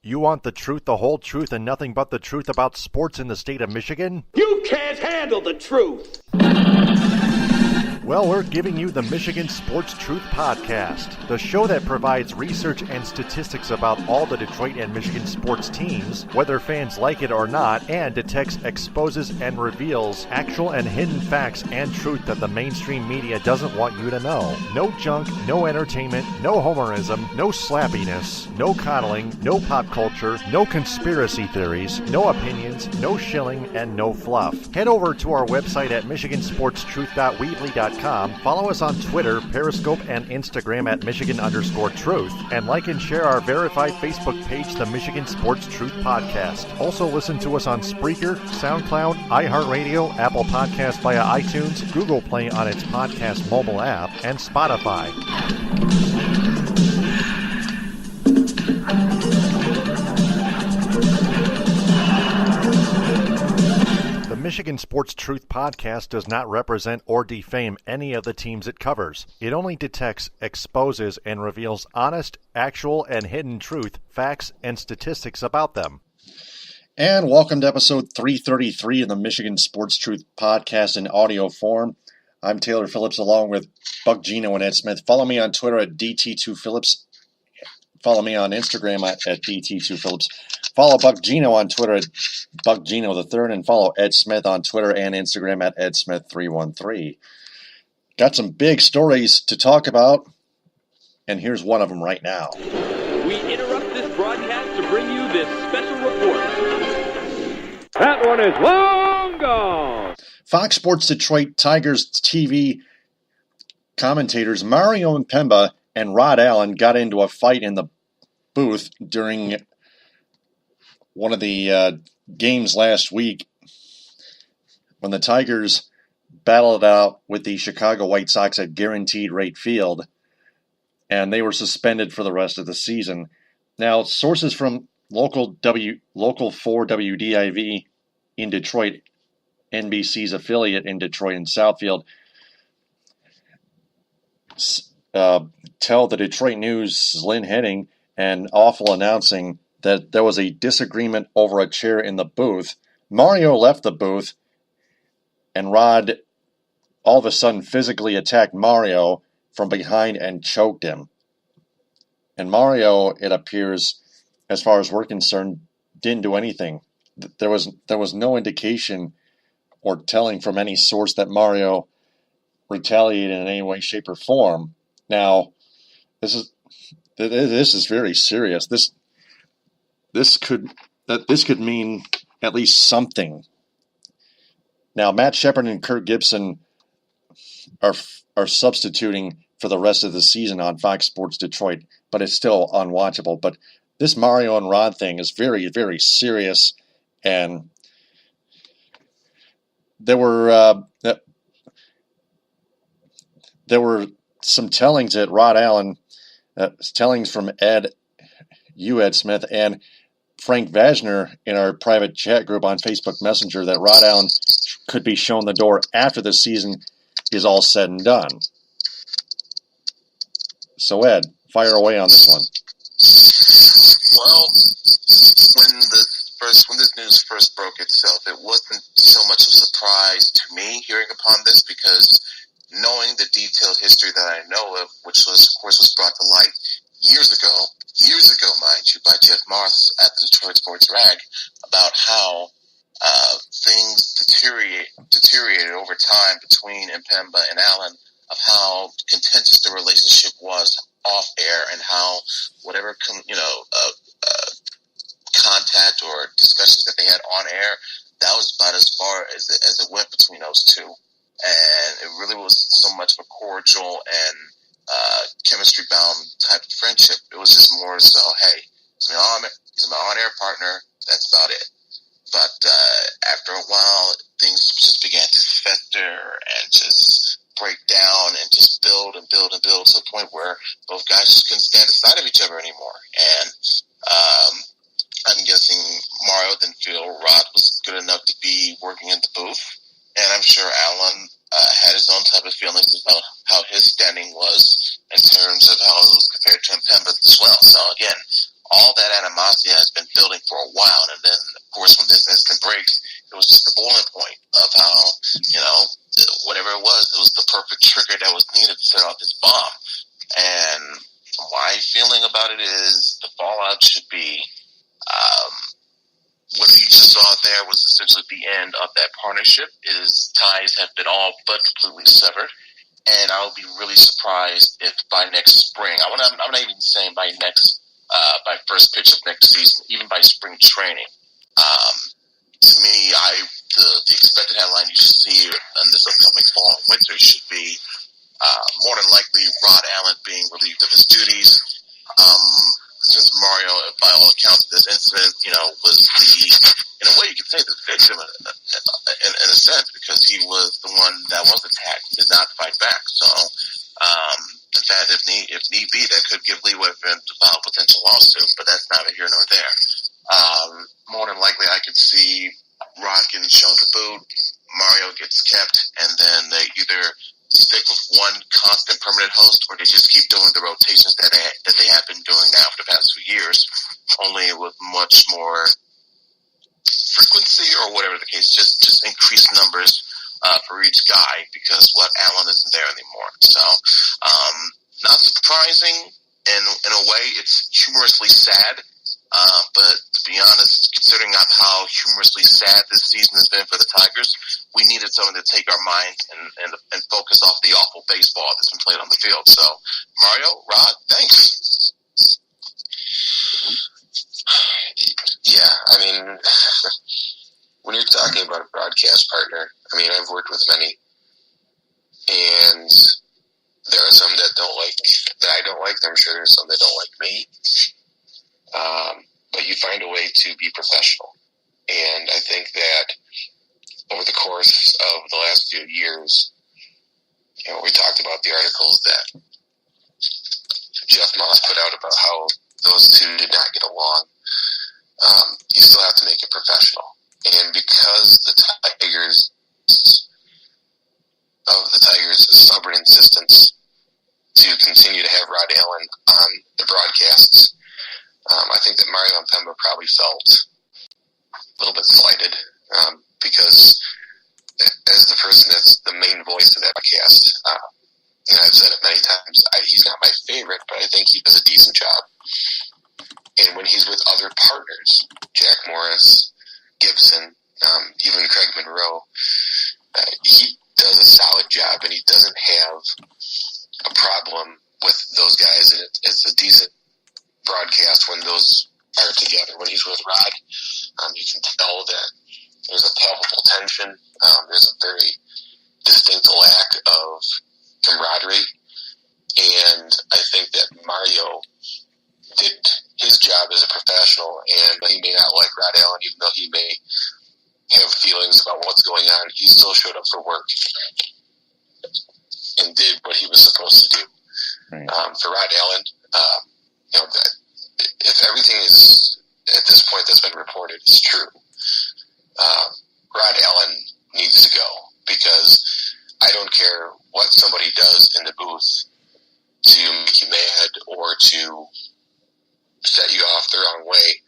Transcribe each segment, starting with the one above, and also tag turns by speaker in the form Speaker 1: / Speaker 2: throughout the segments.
Speaker 1: You want the truth, the whole truth, and nothing but the truth about sports in the state of Michigan?
Speaker 2: You can't handle the truth!
Speaker 1: Well, we're giving you the Michigan Sports Truth Podcast, the show that provides research and statistics about all the Detroit and Michigan sports teams, whether fans like it or not, and detects, exposes, and reveals actual and hidden facts and truth that the mainstream media doesn't want you to know. No junk, no entertainment, no homerism, no slappiness, no coddling, no pop culture, no conspiracy theories, no opinions, no shilling, and no fluff. Head over to our website at michigansportstruth.weebly.com. Follow us on Twitter, Periscope, and Instagram at Michigan_Truth, and like and share our verified Facebook page, the Michigan Sports Truth Podcast. Also listen to us on Spreaker, SoundCloud, iHeartRadio, Apple Podcasts via iTunes, Google Play on its podcast mobile app, and Spotify. The Michigan Sports Truth Podcast does not represent or defame any of the teams it covers. It only detects, exposes, and reveals honest, actual, and hidden truth, facts, and statistics about them.
Speaker 3: And welcome to episode 333 of the Michigan Sports Truth Podcast in audio form. I'm Taylor Phillips along with Buck Gino and Ed Smith. Follow me on Twitter at DT2Phillips. Follow me on Instagram at DT2Phillips. Follow Buck Gino on Twitter at BuckGino3rd, and follow Ed Smith on Twitter and Instagram at EdSmith313. Got some big stories to talk about, and here's one of them right now.
Speaker 2: We interrupt this broadcast to bring you this special report. That one is long gone.
Speaker 3: Fox Sports Detroit Tigers TV commentators Mario Impemba and Rod Allen got into a fight in the booth during one of the games last week when the Tigers battled out with the Chicago White Sox at Guaranteed Rate Field, and they were suspended for the rest of the season. Now, sources from local 4 WDIV in Detroit, NBC's affiliate in Detroit and Southfield, tell the Detroit News' Lynn Henning and Awful announcing that there was a disagreement over a chair in the booth. Mario left the booth, and Rod all of a sudden physically attacked Mario from behind and choked him. And Mario, it appears, as far as we're concerned, didn't do anything. There was no indication or telling from any source that Mario retaliated in any way, shape, or form. Now, this is very serious. This could mean at least something. Now, Matt Shepard and Kurt Gibson are substituting for the rest of the season on Fox Sports Detroit, but it's still unwatchable. But this Mario and Rod thing is very, very serious, and there were some tellings at Rod Allen, tellings from Ed Smith, and Frank Vajner in our private chat group on Facebook Messenger that Rod Allen could be shown the door after the season is all said and done. So Ed, fire away on this one.
Speaker 4: Well, when this news first broke itself, it wasn't so much a surprise to me hearing upon this, because knowing the detailed history that I know of, which was, of course, was brought to light years ago, mind you, by Jeff Moss at the Detroit Sports Rag, about how things deteriorated over time between Impemba and Allen, of how contentious the relationship was off air, and how whatever contact or discussions that they had on air, that was about as far as it went between those two. And it really wasn't so much of a cordial and chemistry-bound type of friendship. It was just more so, hey, he's my on-air partner, that's about it. But after a while, things just began to fester and just break down and just build and build and build to the point where both guys just couldn't stand the sight of each other anymore. And I'm guessing Mario didn't feel Rod was good enough to be working in the booth. And I'm sure Allen had his own type of feelings about how his standing was in terms of how it was compared to Impemba as well. So again, all that animosity has been building for a while. And then, of course, when this incident breaks, it was just the boiling point of how, whatever it was the perfect trigger that was needed to set off this bomb. And my feeling about it is the fallout should be, what you just saw there was essentially the end of that partnership. His ties have been all but completely severed. And I would be really surprised if by next spring, I'm not even saying by first pitch of next season, even by spring training. To me, the expected headline you should see in this upcoming fall and winter should be more than likely Rod Allen being relieved of his duties. Since Mario, by all accounts, this incident, was in a way you could say the victim in a sense, because he was the one that was attacked and did not fight back. So, in fact, if need be, that could give leeway for him to file a potential lawsuit, but that's neither here nor there. More than likely, I could see Rod getting shown the boot, Mario gets kept, and then they either stick with one constant permanent host, or they just keep doing the rotations that they have been doing now for the past 2 years, only with much more frequency or whatever the case, just increased numbers for each guy, because Allen isn't there anymore. So, not surprising. In a way, it's humorously sad. But to be honest, considering how humorously sad this season has been for the Tigers, we needed something to take our minds and focus off the awful baseball that's been played on the field. So, Mario, Rod, thanks.
Speaker 5: Yeah, I mean, when you're talking about a broadcast partner, I mean, I've worked with many, and there are some that I don't like. I'm sure there's some that don't like me. But you find a way to be professional. And I think that over the course of the last few years, we talked about the articles that Jeff Moss put out about how those two did not get along. You still have to make it professional. And because the Tigers' stubborn insistence to continue to have Rod Allen on the broadcasts, I think that Mario Impemba probably felt a little bit slighted, because as the person that's the main voice of that podcast, I've said it many times, he's not my favorite, but I think he does a decent job. And when he's with other partners, Jack Morris, Gibson, even Craig Monroe, he does a solid job, and he doesn't have a problem with those guys, and it's a decent broadcast when those are together. When he's with Rod, you can tell that there's a palpable tension. There's a very distinct lack of camaraderie, and I think that Mario did his job as a professional, and he may not like Rod Allen, even though he may have feelings about what's going on. He still showed up for work and did what he was supposed to do. Right. For Rod Allen, if everything is at this point that's been reported is true, Rod Allen needs to go, because I don't care what somebody does in the booth to make you mad or to set you off the wrong way.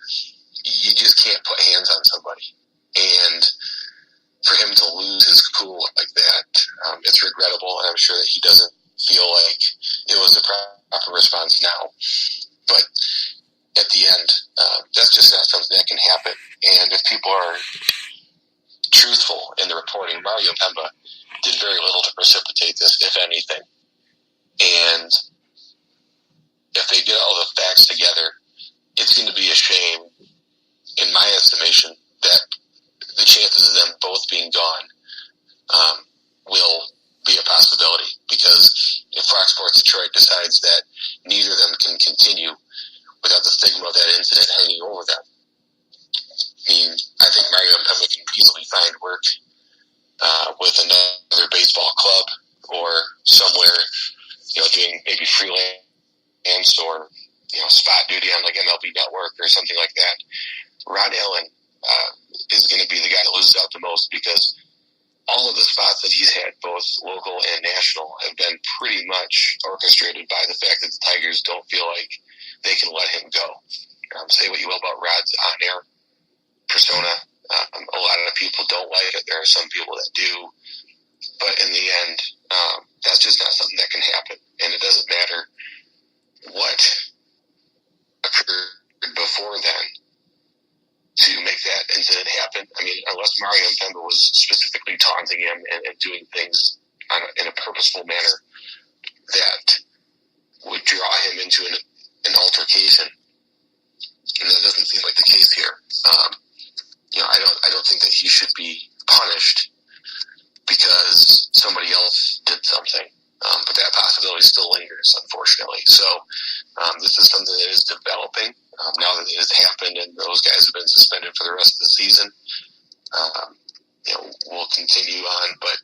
Speaker 5: You just can't put hands on somebody. And for him to lose his cool like that, it's regrettable, and I'm sure that he doesn't feel like it was a proper response now. But at the end, that's just not something that can happen. And if people are truthful in the reporting, Mario Impemba did very little to precipitate this, if anything. And if they get all the facts together, it's going to be a shame, in my estimation, that the chances of them both being gone will be a possibility. Because if Fox Sports Detroit decides that neither of them can continue without the stigma of that incident hanging over them, I mean, I think Mario Impemba can easily find work with another baseball club or somewhere, doing maybe freelance or, spot duty on like MLB Network or something like that. Rod Allen is going to be the guy that loses out the most, because all of the spots that he's had, both local and national, have been pretty much orchestrated by the fact that the Tigers don't feel like they can let him go. Say what you will about Rod's on-air persona. A lot of people don't like it. There are some people that do. But in the end, that's just not something that can happen. And it doesn't matter what occurred before then to make that incident happen. I mean, unless Mario Impemba was specifically taunting him and doing things in a purposeful manner that would draw him into an altercation. And that doesn't seem like the case here. I don't think that he should be punished because somebody else did something. But that possibility still lingers, unfortunately. So this is something that is developing now that it has happened, and those guys have been suspended for the rest of the season. We'll continue on, but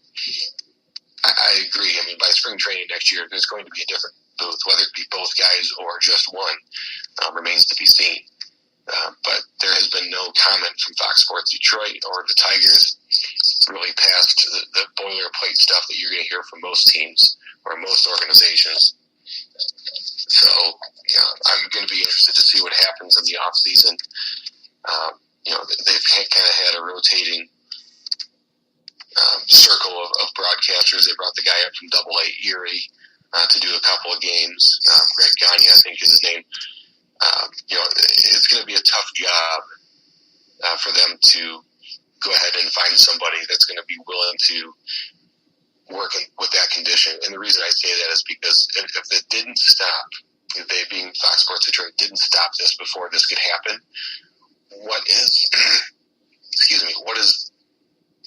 Speaker 5: I agree. I mean, by spring training next year, there's going to be a different booth, whether it be both guys or just one, remains to be seen. But there has been no comment from Fox Sports Detroit or the Tigers really past the boilerplate stuff that you're going to hear from most teams or most organizations. So, I'm going to be interested to see what happens in the off season. They've kind of had a rotating circle of broadcasters. They brought the guy up from Double-A Erie to do a couple of games. Greg Gagne, I think is his name. It's going to be a tough job for them to go ahead and find somebody that's going to be willing to work with that condition. And the reason I say that is because if it didn't stop, if they being Fox Sports Detroit didn't stop this before this could happen, what is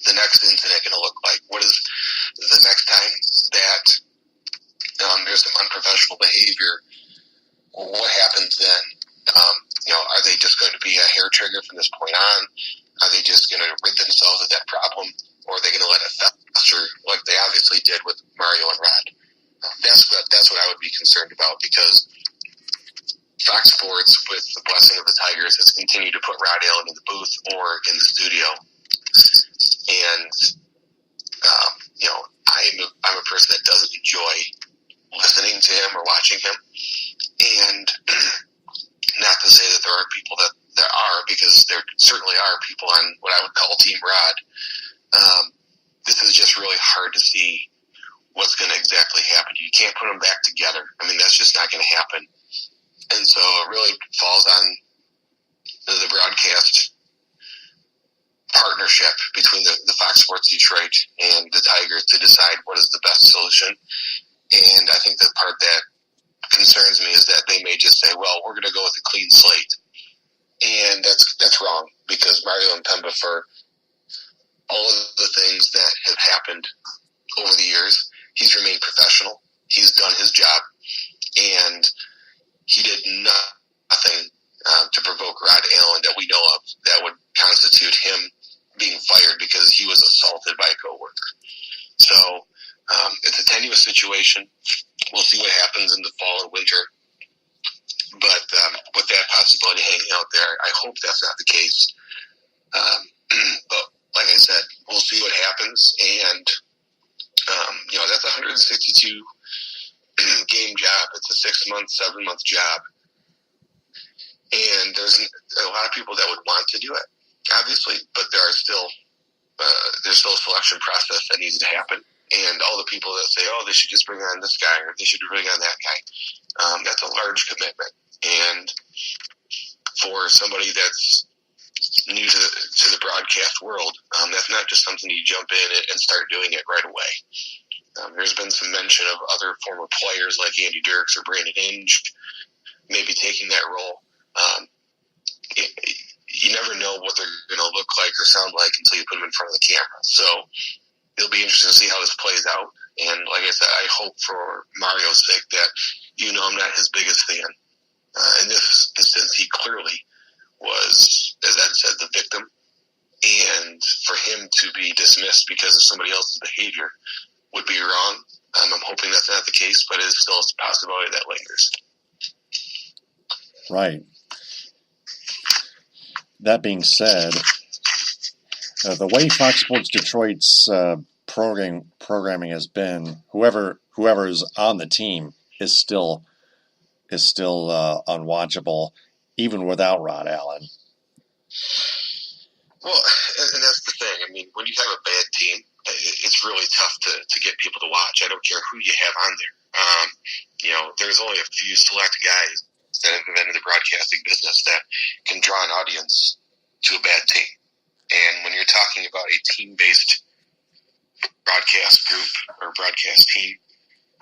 Speaker 5: the next incident going to look like? What is the next time that there's some unprofessional behavior? What happens then? Are they just going to be a hair trigger from this point on? Are they just going to rid themselves of that problem? Or are they going to let it fester like they obviously did with Mario and Rod? That's what I would be concerned about, because Fox Sports, with the blessing of the Tigers, has continued to put Rod Allen in the booth or in the studio. And, I'm a person that doesn't enjoy listening to him or watching him. And not to say that there are people that there are, because there certainly are people on what I would call Team Rod. This is just really hard to see what's going to exactly happen. You can't put them back together. I mean, that's just not going to happen. And so it really falls on the broadcast partnership between the Fox Sports Detroit and the Tigers to decide what is the best solution. And I think the part that concerns me is that they may just say, well, we're going to go with a clean slate. And that's wrong, because Mario Impemba, for all of the things that have happened over the years, he's remained professional. He's done his job, and he did nothing to provoke Rod Allen that we know of that would constitute him being fired because he was assaulted by a coworker. So it's a tenuous situation. We'll see what happens in the fall and winter. But with that possibility hanging out there, I hope that's not the case. But like I said, we'll see what happens. And, that's a 162 game job. It's a 6-month, 7-month job. And there's a lot of people that would want to do it, obviously, but there's still a selection process that needs to happen. And all the people that say, oh, they should just bring on this guy or they should bring on that guy, that's a large commitment. And for somebody that's new to the broadcast world, that's not just something you jump in and start doing it right away. There's been some mention of other former players like Andy Dirks or Brandon Inge maybe taking that role. You never know what they're going to look like or sound like until you put them in front of the camera. So it'll be interesting to see how this plays out. And like I said, I hope for Mario's sake that I'm not his biggest fan. In this instance, he clearly was, as Ed said, the victim. And for him to be dismissed because of somebody else's behavior would be wrong. I'm hoping that's not the case, but it is still a possibility that lingers.
Speaker 3: Right. That being said, the way Fox Sports Detroit's programming has been, whoever is on the team is still unwatchable. even without Rod Allen.
Speaker 5: Well, and that's the thing. I mean, when you have a bad team, it's really tough to get people to watch. I don't care who you have on there. There's only a few select guys that have been in the broadcasting business that can draw an audience to a bad team. And when you're talking about a team-based broadcast group or broadcast team,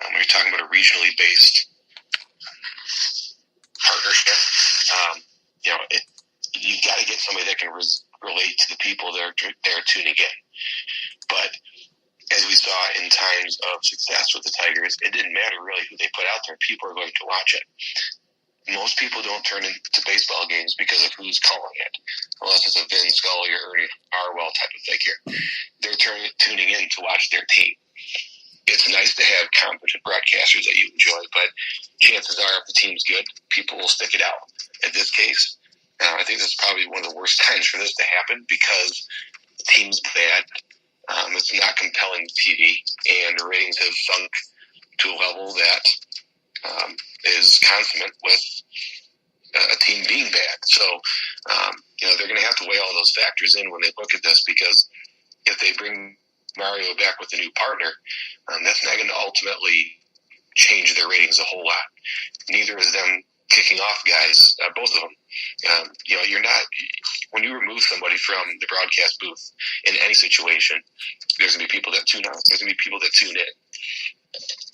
Speaker 5: when you're talking about a regionally based partnership, you've got to get somebody that can relate to the people that are tuning in. But as we saw in times of success with the Tigers, it didn't matter really who they put out there. People are going to watch it. Most people don't turn into baseball games because of who's calling it, unless it's a Vin Scully or Ernie Harwell type of figure. They're tuning in to watch their team. It's nice to have competent broadcasters that you enjoy, but chances are if the team's good, people will stick it out. In this case, I think this is probably one of the worst times for this to happen because the team's bad. It's not compelling TV, and the ratings have sunk to a level that is consummate with a team being bad. So, they're going to have to weigh all those factors in when they look at this, because if they bring Mario back with a new partner, that's not going to ultimately change their ratings a whole lot. Neither is them kicking off guys, both of them. You're not, when you remove somebody from the broadcast booth in any situation, there's going to be people that tune out. There's going to be people that tune in.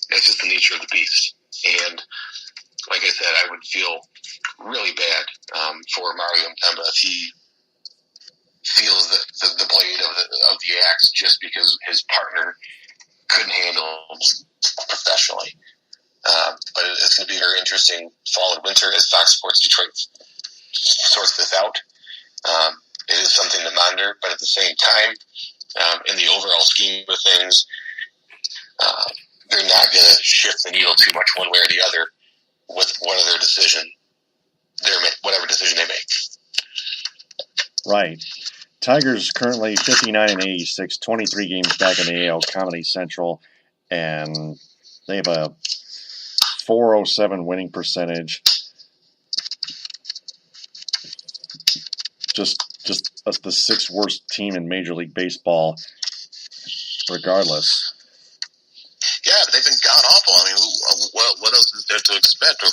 Speaker 5: That's just the nature of the beast. And like I said, I would feel really bad for Mario Impemba if he feels the blade of the axe just because his partner couldn't handle him professionally. But it's going to be very interesting fall and winter as Fox Sports Detroit sorts this out. It is something to monitor, but at the same time, in the overall scheme of things, they're not going to shift the needle too much one way or the other with whatever decision they make.
Speaker 3: Right. Tigers currently 59-86, 23 games back in the AL Comedy Central, and they have a .407 winning percentage. Just the sixth worst team in Major League Baseball, regardless.
Speaker 5: Yeah, but they've been god-awful. I mean, what else is there to expect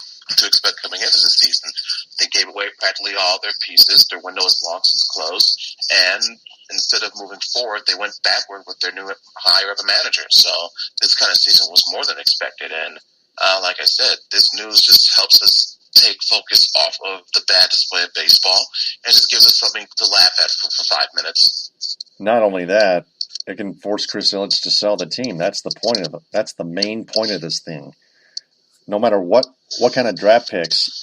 Speaker 5: coming into the season? They gave away practically all their pieces. Their window is long since closed. And instead of moving forward, they went backward with their new hire of a manager. So this kind of season was more than expected. And like I said, this news just helps us take focus off of the bad display of baseball and just gives us something to laugh at for 5 minutes.
Speaker 3: Not only that, it can force Chris Ilitch to sell the team. That's the point of it. That's the main point of this thing. No matter what kind of draft picks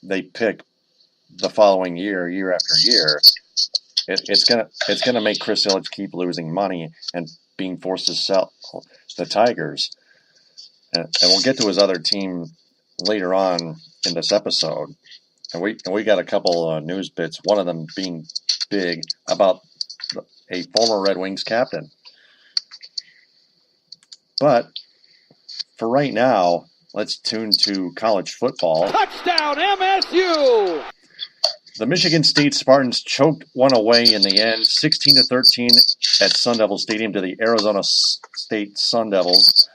Speaker 3: they pick the following year after year, it's gonna make Chris Ilitch keep losing money and being forced to sell the Tigers. And we'll get to his other team later on in this episode. And we got a couple news bits. One of them being big about a former Red Wings captain. But for right now, let's tune to college football.
Speaker 2: Touchdown, MSU!
Speaker 3: The Michigan State Spartans choked one away in the end, 16-13 at Sun Devil Stadium to the Arizona State Sun Devils.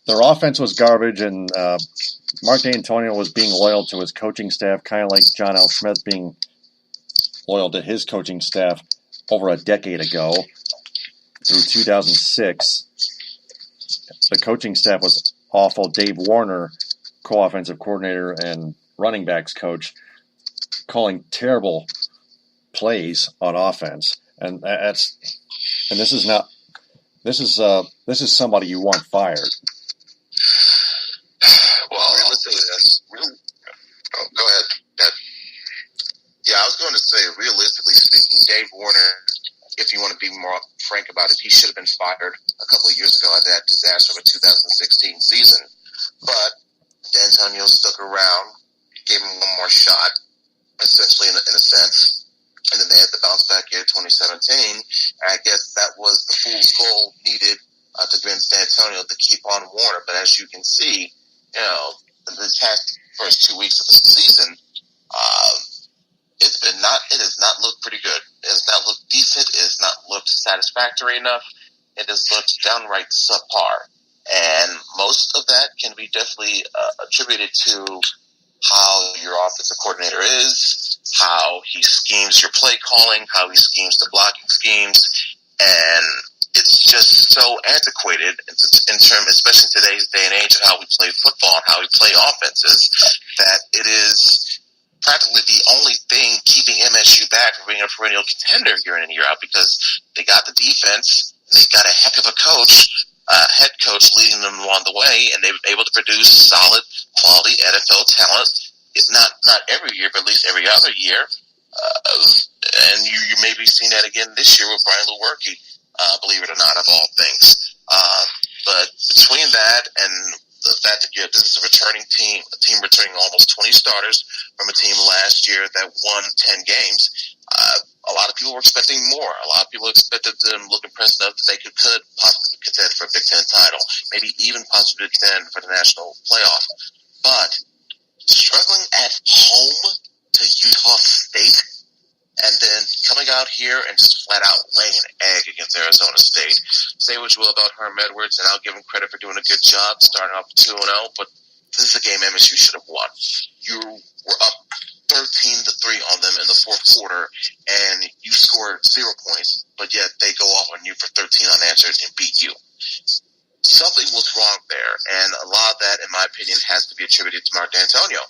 Speaker 3: Their offense was garbage, and Mark D'Antonio was being loyal to his coaching staff, kind of like John L. Smith being loyal to his coaching staff over a decade ago through 2006. The coaching staff was awful. Dave Warner, co-offensive coordinator and running backs coach, calling terrible plays on offense, and this is somebody you want fired.
Speaker 5: Well, let's say this. Go ahead. Yeah, I was going to say, realistically speaking, Dave Warner, if you want to be more frank about it, he should have been fired a couple of years ago at that disaster of a 2016 season. But D'Antonio stuck around, gave him one more shot, essentially in a sense, and then they had the bounce back year 2017. And I guess that was the fool's gold needed to convince D'Antonio to keep on Warner. But as you can see, the past first 2 weeks of the season,
Speaker 4: It has not looked pretty good. It has not looked decent. It has not looked satisfactory enough. It has looked downright subpar. And most of that can be definitely attributed to how your offensive coordinator is, how he schemes your play calling, how he schemes the blocking schemes, and it's just so antiquated in terms, especially in today's day and age, of how we play football and how we play offenses, that it is practically the only thing keeping MSU back from being a perennial contender year in and year out, because they got the defense, they got a heck of a coach, head coach leading them along the way, and they've been able to produce solid, quality NFL talent. It's not every year, but at least every other year. And you may be seeing that again this year with Brian Lewerke, believe it or not, of all things. But between that and the fact that this is a returning team, a team returning almost 20 starters from a team last year that won 10 games, a lot of people were expecting more. A lot of people expected them look impressed enough that they could possibly contend for a Big Ten title, maybe even possibly contend for the national playoff. But struggling at home to Utah State, and then coming out here and just flat out laying an egg against Arizona State. Say what you will about Herm Edwards, and I'll give him credit for doing a good job starting off 2-0, but this is a game MSU should have won. You were up 13-3 on them in the fourth quarter, and you scored 0 points, but yet they go off on you for 13 unanswered and beat you. Something was wrong there, and a lot of that, in my opinion, has to be attributed to Mark D'Antonio,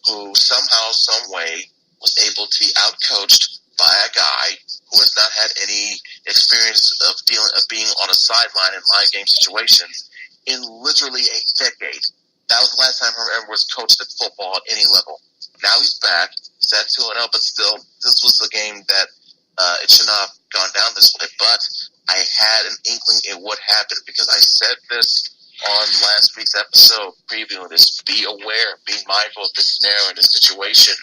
Speaker 4: who somehow, some way, was able to be outcoached by a guy who has not had any experience of being on a sideline in live game situations in literally a decade. That was the last time Herm Edwards coached at football at any level. Now he's back. He's at 2-0, but still, this was the game that it should not have gone down this way. But I had an inkling it would happen, because I said this on last week's episode previewing this. Be aware, be mindful of this scenario and this situation.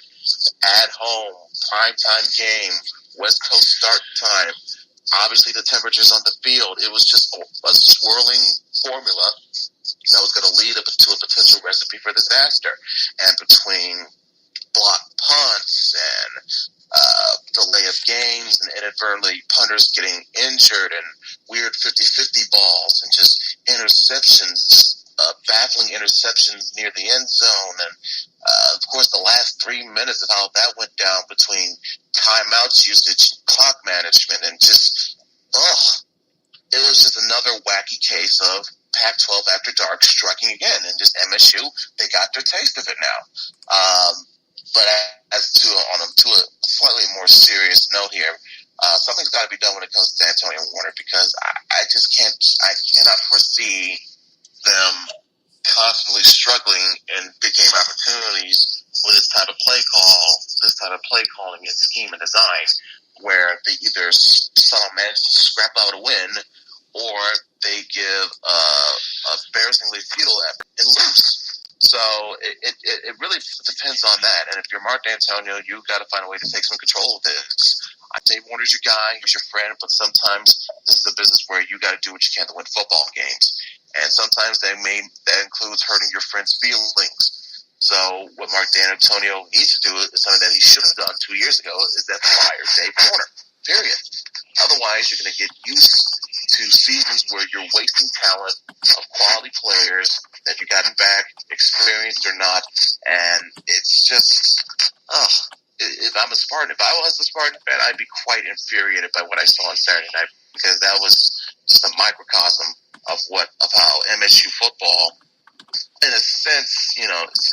Speaker 4: At home, primetime game, West Coast start time. Obviously, the temperatures on the field. It was just a swirling formula that was going to lead up to a potential recipe for disaster. And between blocked punts and delay of games and inadvertently punters getting injured and weird 50-50 balls and just interceptions, baffling interceptions near the end zone, and of course the last 3 minutes of how that went down between timeouts usage, clock management, and just it was just another wacky case of Pac-12 after dark striking again, and just MSU, they got their taste of it now. But as to a slightly more serious note here, something's got to be done when it comes to Antonio Warner, because I cannot foresee them constantly struggling in big game opportunities with this type of play calling and scheme and design, where they either somehow manage to scrap out a win, or they give a embarrassingly futile effort and lose. So it really depends on that. And if you're Mark D'Antonio, you've got to find a way to take some control of this. I say Warner's your guy, he's your friend, but sometimes this is a business where you got to do what you can to win football games. And sometimes that includes hurting your friend's feelings. So what Mark D'Antonio needs to do is something that he should have done 2 years ago, is that fire Dave Warner, period. Otherwise, you're going to get used to seasons where you're wasting talent of quality players that you gotten back, experienced or not, and it's just, if I was a Spartan fan, I'd be quite infuriated by what I saw on Saturday night, because that was just a microcosm of how MSU football, in a sense,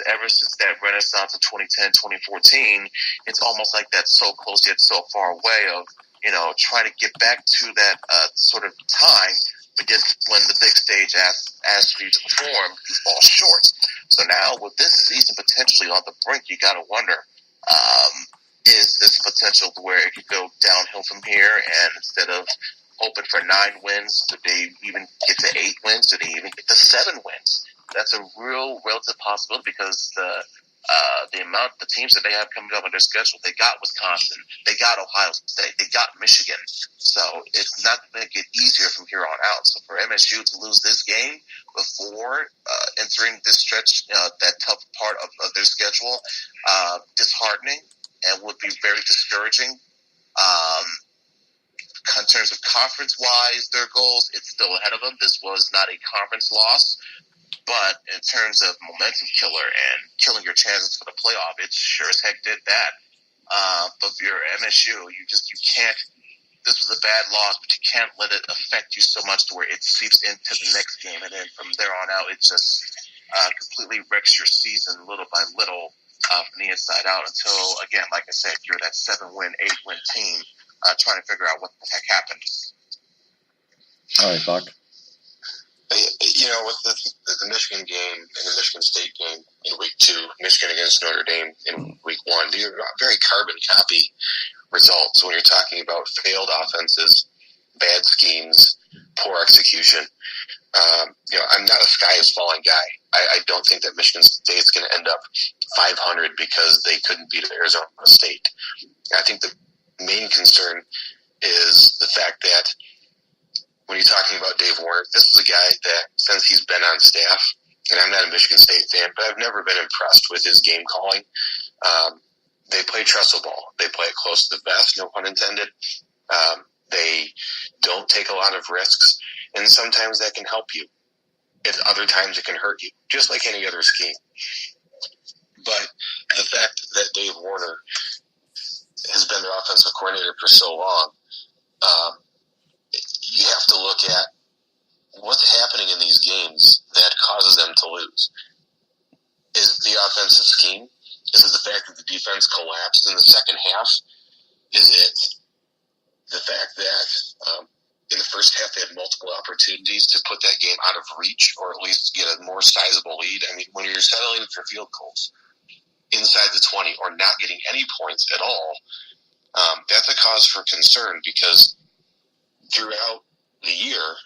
Speaker 4: ever since that renaissance of 2010, 2014, it's almost like that so close yet so far away of, trying to get back to that sort of time, but yet when the big stage asks you to perform, you fall short. So now with this season potentially on the brink, you got to wonder, is this potential where it could go downhill from here, and instead of hoping for 9 wins, do they even get to 8 wins? Do they even get to 7 wins? That's a real relative possibility, because the The teams that they have coming up on their schedule, they got Wisconsin, they got Ohio State, they got Michigan. So it's not going to get easier from here on out. So for MSU to lose this game before entering this stretch, that tough part of their schedule, disheartening and would be very discouraging. In terms of conference-wise, their goals, it's still ahead of them. This was not a conference loss. But in terms of momentum killer and killing your chances for the playoff, it sure as heck did that. But if you're MSU, you can't. This was a bad loss, but you can't let it affect you so much to where it seeps into the next game, and then from there on out, it just completely wrecks your season little by little from the inside out. Until, again, like I said, you're that 7-win, 8-win team trying to figure out what the heck happened.
Speaker 3: All right, Buck.
Speaker 5: With the Michigan game and the Michigan State game in week 2, Michigan against Notre Dame in week 1, these are very carbon copy results when you're talking about failed offenses, bad schemes, poor execution. I'm not a sky is falling guy. I don't think that Michigan State's going to end up 500 because they couldn't beat Arizona State. I think the main concern is the fact that when you're talking about Dave Warner, this is a guy that, since he's been on staff, and I'm not a Michigan State fan, but I've never been impressed with his game calling. They play trestle ball. They play it close to the vest, no pun intended. They don't take a lot of risks, and sometimes that can help you. At other times it can hurt you, just like any other scheme. But the fact that Dave Warner has been their offensive coordinator for so long, you have to look at what's happening in these games that causes them to lose. Is it the offensive scheme? Is it the fact that the defense collapsed in the second half? Is it the fact that in the first half they had multiple opportunities to put that game out of reach or at least get a more sizable lead? I mean, when you're settling for field goals inside the 20 or not getting any points at all, that's a cause for concern, because throughout the year,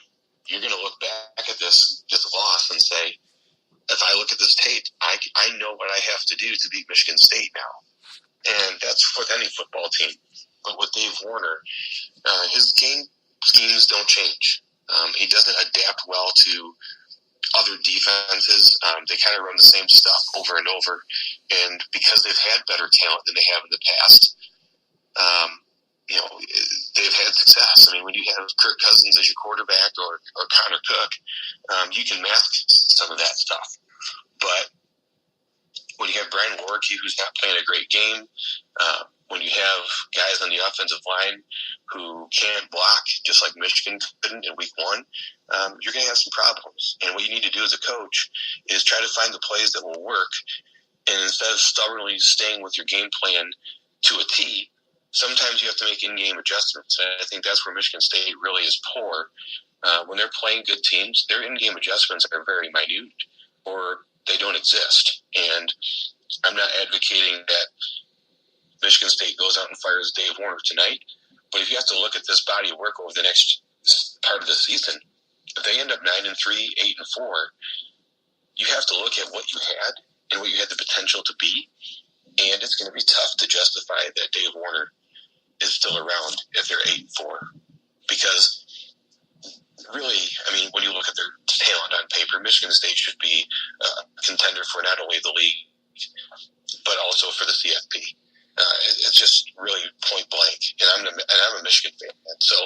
Speaker 5: you're going to look back at this loss and say, if I look at this tape, I know what I have to do to beat Michigan State now. And that's with any football team. But with Dave Warner, his game schemes don't change. He doesn't adapt well to other defenses. They kind of run the same stuff over and over. And because they've had better talent than they have in the past, they've had success. I mean, when you have Kirk Cousins as your quarterback or Connor Cook, you can mask some of that stuff. But when you have Brian Warwick, who's not playing a great game, when you have guys on the offensive line who can't block, just like Michigan couldn't in week 1, you're going to have some problems. And what you need to do as a coach is try to find the plays that will work. And instead of stubbornly staying with your game plan to a T, sometimes you have to make in-game adjustments. And I think that's where Michigan State really is poor. When they're playing good teams, their in-game adjustments are very minute, or they don't exist. And I'm not advocating that Michigan State goes out and fires Dave Warner tonight, but if you have to look at this body of work over the next part of the season, if they end up 9-3, 8-4, you have to look at what you had and what you had the potential to be. And it's going to be tough to justify that Dave Warner is still around if they're 8-4. Because really, I mean, when you look at their talent on paper, Michigan State should be a contender for not only the league, but also for the CFP. It's just really point blank. And I'm a Michigan fan. And so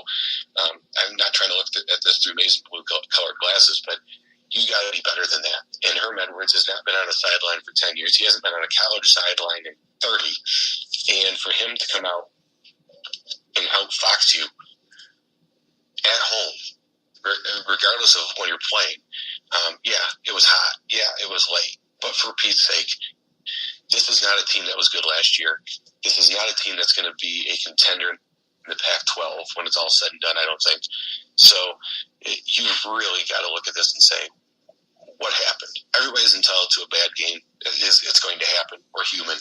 Speaker 5: I'm not trying to look at this through Mason blue colored glasses, but you got to be better than that. And Herm Edwards has not been on a sideline for 10 years. He hasn't been on a college sideline in 30. And for him to come out and outfox you at home, regardless of when you're playing, it was hot. Yeah, it was late. But for Pete's sake, this is not a team that was good last year. This is not a team that's going to be a contender in the Pac-12 when it's all said and done, I don't think. So you've really got to look at this and say, what happened? Everybody's entitled to a bad game. It's going to happen. We're human.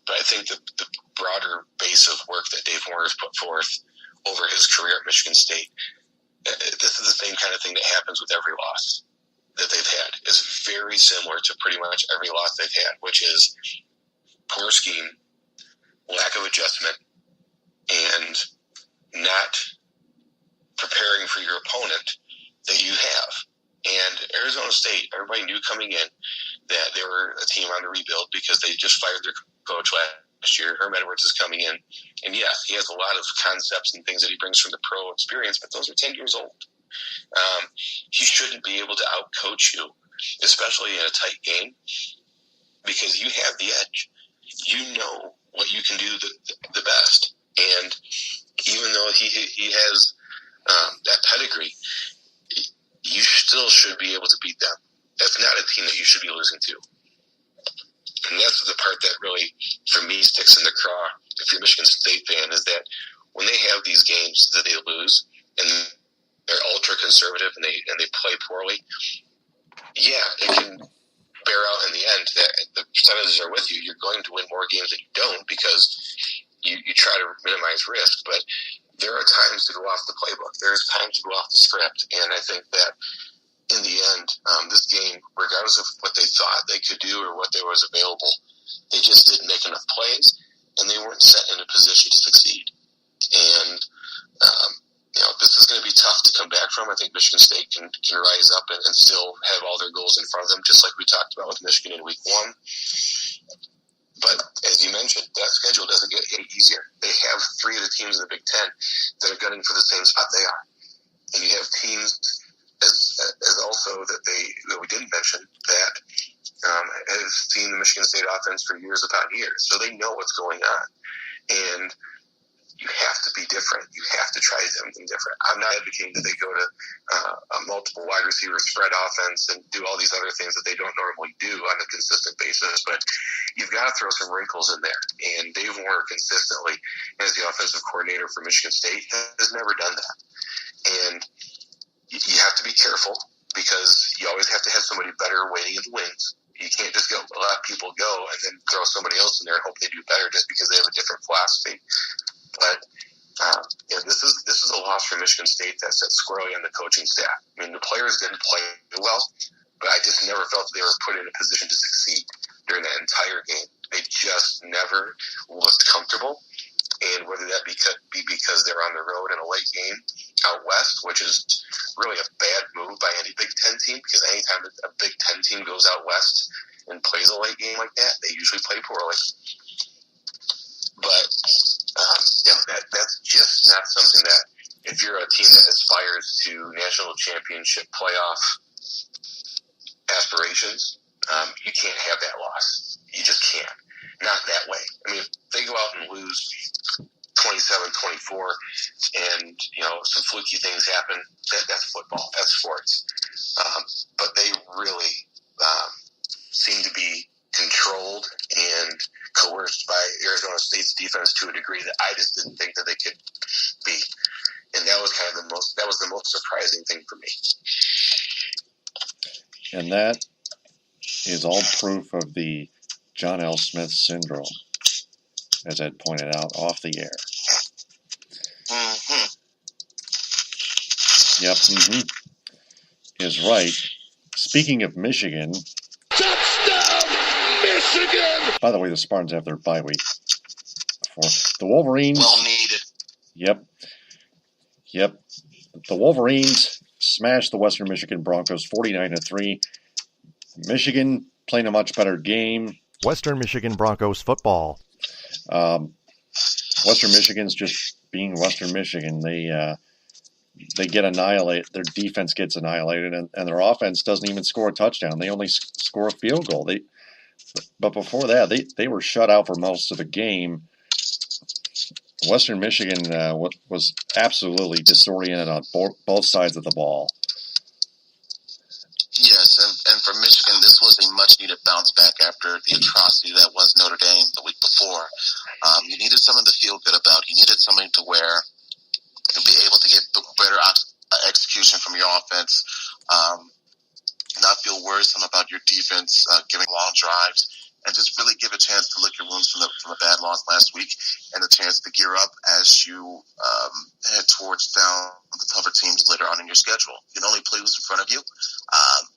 Speaker 5: But I think the broader base of work that Dave Warner has put forth over his career at Michigan State, this is the same kind of thing that happens with every loss. that they've had is very similar to pretty much every loss they've had, which is poor scheme, lack of adjustment, and not preparing for your opponent that you have. And Arizona State, everybody knew coming in that they were a team on the rebuild because they just fired their coach last year. Herm Edwards is coming in. And yes, he has a lot of concepts and things that he brings from the pro experience, but those are 10 years old. He shouldn't be able to outcoach you, especially in a tight game, because you have the edge. You know what you can do the best. And even though he has that pedigree, you still should be able to beat them. That's not a team that you should be losing to. And that's the part that really, for me, sticks in the craw, if you're a Michigan State fan, is that when they have these games that they lose, and they're ultra-conservative and they play poorly, yeah, it can bear out in the end that the percentages are with you. You're going to win more games than you don't because you try to minimize risk, but there are times to go off the playbook. There's times to go off the script, and I think that in the end, this game, regardless of what they thought they could do or what there was available, they just didn't make enough plays, and they weren't set in a position to succeed. And this is going to be tough to come back from. I think Michigan State can rise up and still have all their goals in front of them, just like we talked about with Michigan in week 1. But as you mentioned, that schedule doesn't get any easier. They have 3 of the teams in the Big Ten that are gunning for the same spot they are. And you have teams as also that we didn't mention that have seen the Michigan State offense for years upon years. So they know what's going on. And you have to be different. You have to try something different. I'm not advocating that they go to a multiple wide receiver spread offense and do all these other things that they don't normally do on a consistent basis, but you've got to throw some wrinkles in there. And Dave Warner consistently, as the offensive coordinator for Michigan State, has never done that. And you have to be careful because you always have to have somebody better waiting in the wings. You can't just let people go and then throw somebody else in there and hope they do better just because they have a different philosophy. But this is a loss for Michigan State that sits squarely on the coaching staff. I mean, the players didn't play well, but I just never felt they were put in a position to succeed during that entire game. They just never looked comfortable. And whether that be because they're on the road in a late game out west, which is really a bad move by any Big Ten team, because anytime a Big Ten team goes out west and plays a late game like that, they usually play poorly. But that's just not something that, if you're a team that aspires to national championship playoff aspirations, you can't have that loss. You just can't. Not that way. I mean, if they go out and lose 27-24 and, some fluky things happen, that's football. That's sports. But they really seem to be controlled and coerced by Arizona State's defense to a degree that I just didn't think that they could be. And that was kind of the most surprising thing for me.
Speaker 3: And that is all proof of the John L. Smith syndrome, as Ed pointed out off the air.
Speaker 5: Mm-hmm.
Speaker 3: Yep, is right. Speaking of Michigan.
Speaker 2: Touchdown, Michigan!
Speaker 3: By the way, the Spartans have their bye week. The Wolverines.
Speaker 5: Well needed.
Speaker 3: Yep. The Wolverines smashed the Western Michigan Broncos 49-3. Michigan playing a much better game.
Speaker 1: Western Michigan Broncos football.
Speaker 3: Western Michigan's just being Western Michigan. They get annihilated. Their defense gets annihilated, and their offense doesn't even score a touchdown. They only score a field goal. But before that, they were shut out for most of the game. Western Michigan was absolutely disoriented on both sides of the ball.
Speaker 5: Yes, and for Michigan, this was a much-needed bounce back after the atrocity that was Notre Dame the week before. You needed something to feel good about. You needed something to where you'd be able to get better execution from your offense, not feel worrisome about your defense giving long drives,
Speaker 4: and just really give a chance to lick your wounds from the bad loss last week, and a chance to gear up as you head towards down the tougher teams later on in your schedule. You can only play who's in front of you.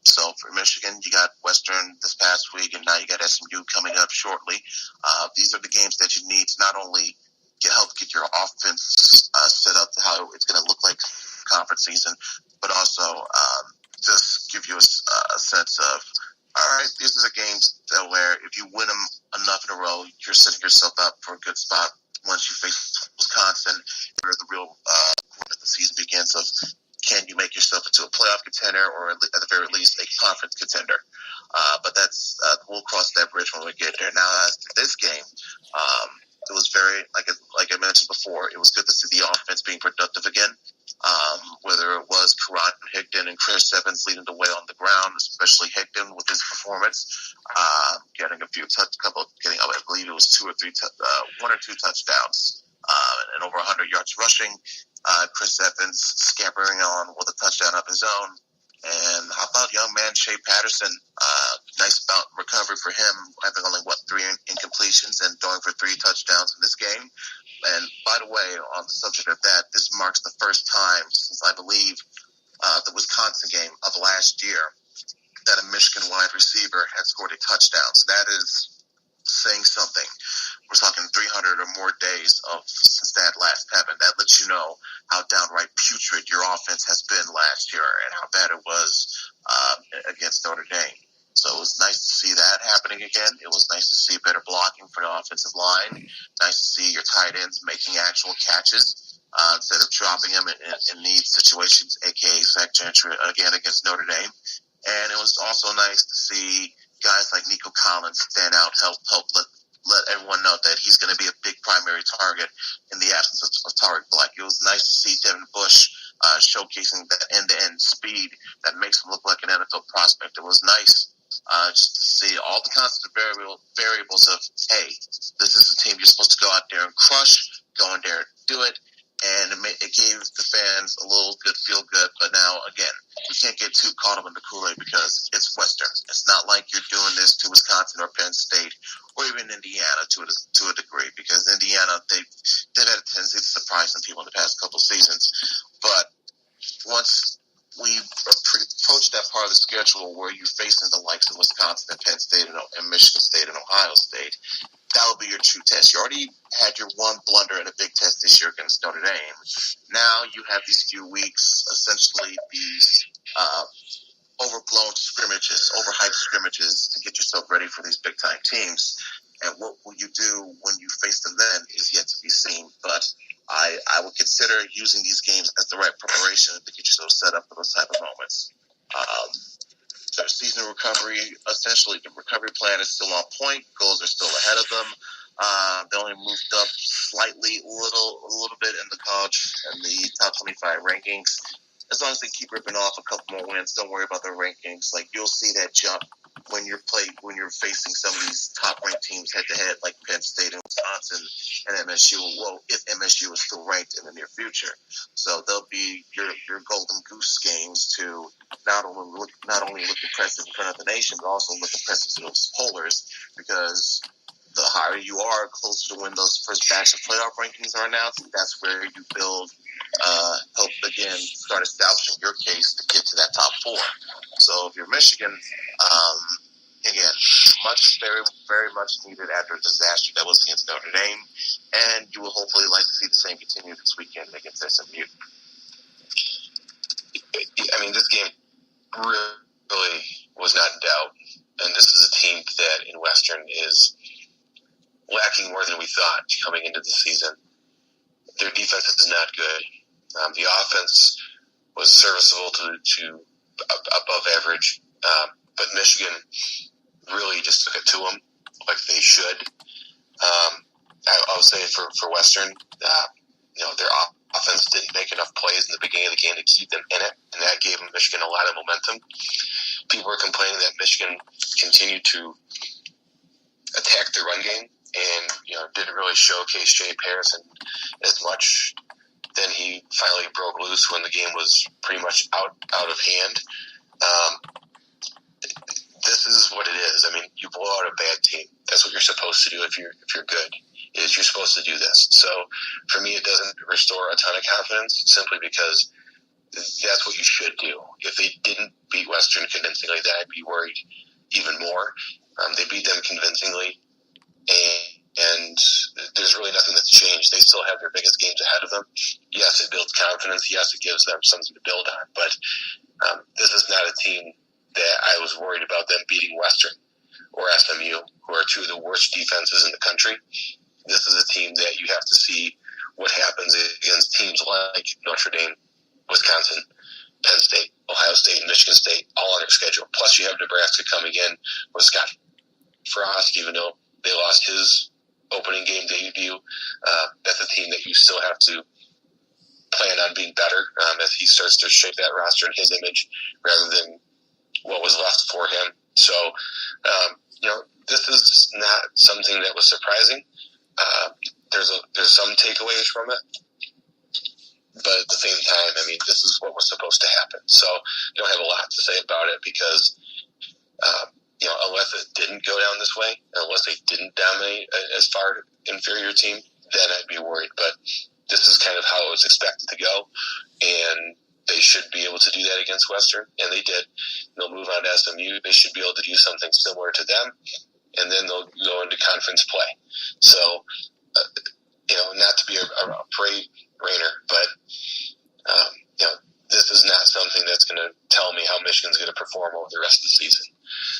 Speaker 4: So for Michigan, you got Western this past week, and now you got SMU coming up shortly. These are the games that you need to not only help get your offense set up to how it's going to look like conference season, but also just give you a sense of, all right, these are the games that where if you win them enough in a row, you're setting yourself up for a good spot once you face Wisconsin, where the real point of the season begins of, can you make yourself into a playoff contender or at the very least a conference contender? But that's we'll cross that bridge when we get there. Now, as to this game, it was very, like I mentioned before, it was good to see the offense being productive again. Whether it was Karan Higdon and Chris Evans leading the way on the ground, especially Higdon with his performance, getting I believe it was one or two touchdowns, and over 100 yards rushing. Chris Evans scampering on with a touchdown of his own. And how about young man Shea Patterson? Nice bout recovery for him, having only, 3 incompletions and throwing for 3 touchdowns in this game. And by the way, on the subject of that, this marks the first time since, I believe, the Wisconsin game of last year that a Michigan wide receiver had scored a touchdown. So that is saying something. We're talking 300 or more days since that last happened. That lets you know how downright putrid your offense has been last year and how bad it was against Notre Dame. So it was nice to see that happening again. It was nice to see better blocking for the offensive line. Nice to see your tight ends making actual catches instead of dropping them in need situations, a.k.a. Zach Gentry again against Notre Dame. And it was also nice to see guys like Nico Collins stand out, help let everyone know that he's going to be a big primary target in the absence of Tariq Black. It was nice to see Devin Bush showcasing that end-to-end speed that makes him look like an NFL prospect. It was nice just to see all the constant variables of, hey, this is a team you're supposed to go out there and crush, go in there and do it. And it gave the fans a little good feel-good. But now, again, we can't get too caught up in the Kool-Aid because it's Western. It's not like you're doing this to Wisconsin or Penn State or even Indiana to a degree, because Indiana, they've had a tendency to surprise some people in the past couple seasons. But once we approach that part of the schedule where you're facing the likes of Wisconsin and Penn State and Michigan State and Ohio State, that will be your true test. You already had your one blunder in a big test this year against Notre Dame. Now you have these few weeks, essentially these overblown scrimmages, overhyped scrimmages to get yourself ready for these big-time teams. And what will you do when you face them then is yet to be seen. But I would consider using these games as the right preparation to get yourself set up for those type of moments. Their season recovery, essentially the recovery plan is still on point. Goals are still ahead of them. They only moved up slightly, a little bit in the college and the top 25 rankings. As long as they keep ripping off a couple more wins, don't worry about their rankings. Like, you'll see that jump when you're facing some of these top-ranked teams head-to-head, like Penn State and Wisconsin and MSU. Well, if MSU is still ranked in the near future, so they'll be your golden goose games to not only look impressive in front of the nation, but also look impressive to those pollers, because the higher you are, closer to when those first batch of playoff rankings are announced, that's where you build, help again start establishing your case to get to that top 4. So if you're Michigan, again, very, very much needed after a disaster that was against Notre Dame, and you will hopefully like to see the same continue this weekend against SMU.
Speaker 5: I mean, this game really was not in doubt, and this is a team that in Western is lacking more than we thought coming into the season. Their defense is not good. The offense was serviceable to above average, but Michigan really just took it to them like they should. I would say for Western, their offense didn't make enough plays in the beginning of the game to keep them in it, and that gave Michigan a lot of momentum. People were complaining that Michigan continued to attack the run game and didn't really showcase Jay Patterson as much. Then he finally broke loose when the game was pretty much out of hand. this is what it is. I mean, you blow out a bad team. That's what you're supposed to do if you're good. Is you're supposed to do this. So for me, it doesn't restore a ton of confidence simply because that's what you should do. If they didn't beat Western convincingly, then I'd be worried even more. They beat them convincingly, and there's really nothing that's changed. They still have their biggest games ahead of them. Yes, it builds confidence. Yes, it gives them something to build on. But this is not a team that I was worried about them beating Western or SMU, who are two of the worst defenses in the country. This is a team that you have to see what happens against teams like Notre Dame, Wisconsin, Penn State, Ohio State, and Michigan State, all on their schedule. Plus, you have Nebraska coming in with Scott Frost, even though they lost his opening game debut. That's a team that you still have to plan on being better as he starts to shape that roster in his image rather than what was left for him. So, this is not something that was surprising. There's some takeaways from it. But at the same time, I mean, this is what was supposed to happen. So I don't have a lot to say about it because, unless it didn't go down this way, unless they didn't dominate as far inferior team, then I'd be worried. But this is kind of how it was expected to go. And they should be able to do that against Western. And they did. They'll move on to SMU. They should be able to do something similar to them. And then they'll go into conference play. So, not to be a parade rainer, but this is not something that's going to tell me how Michigan's going to perform over the rest of the season.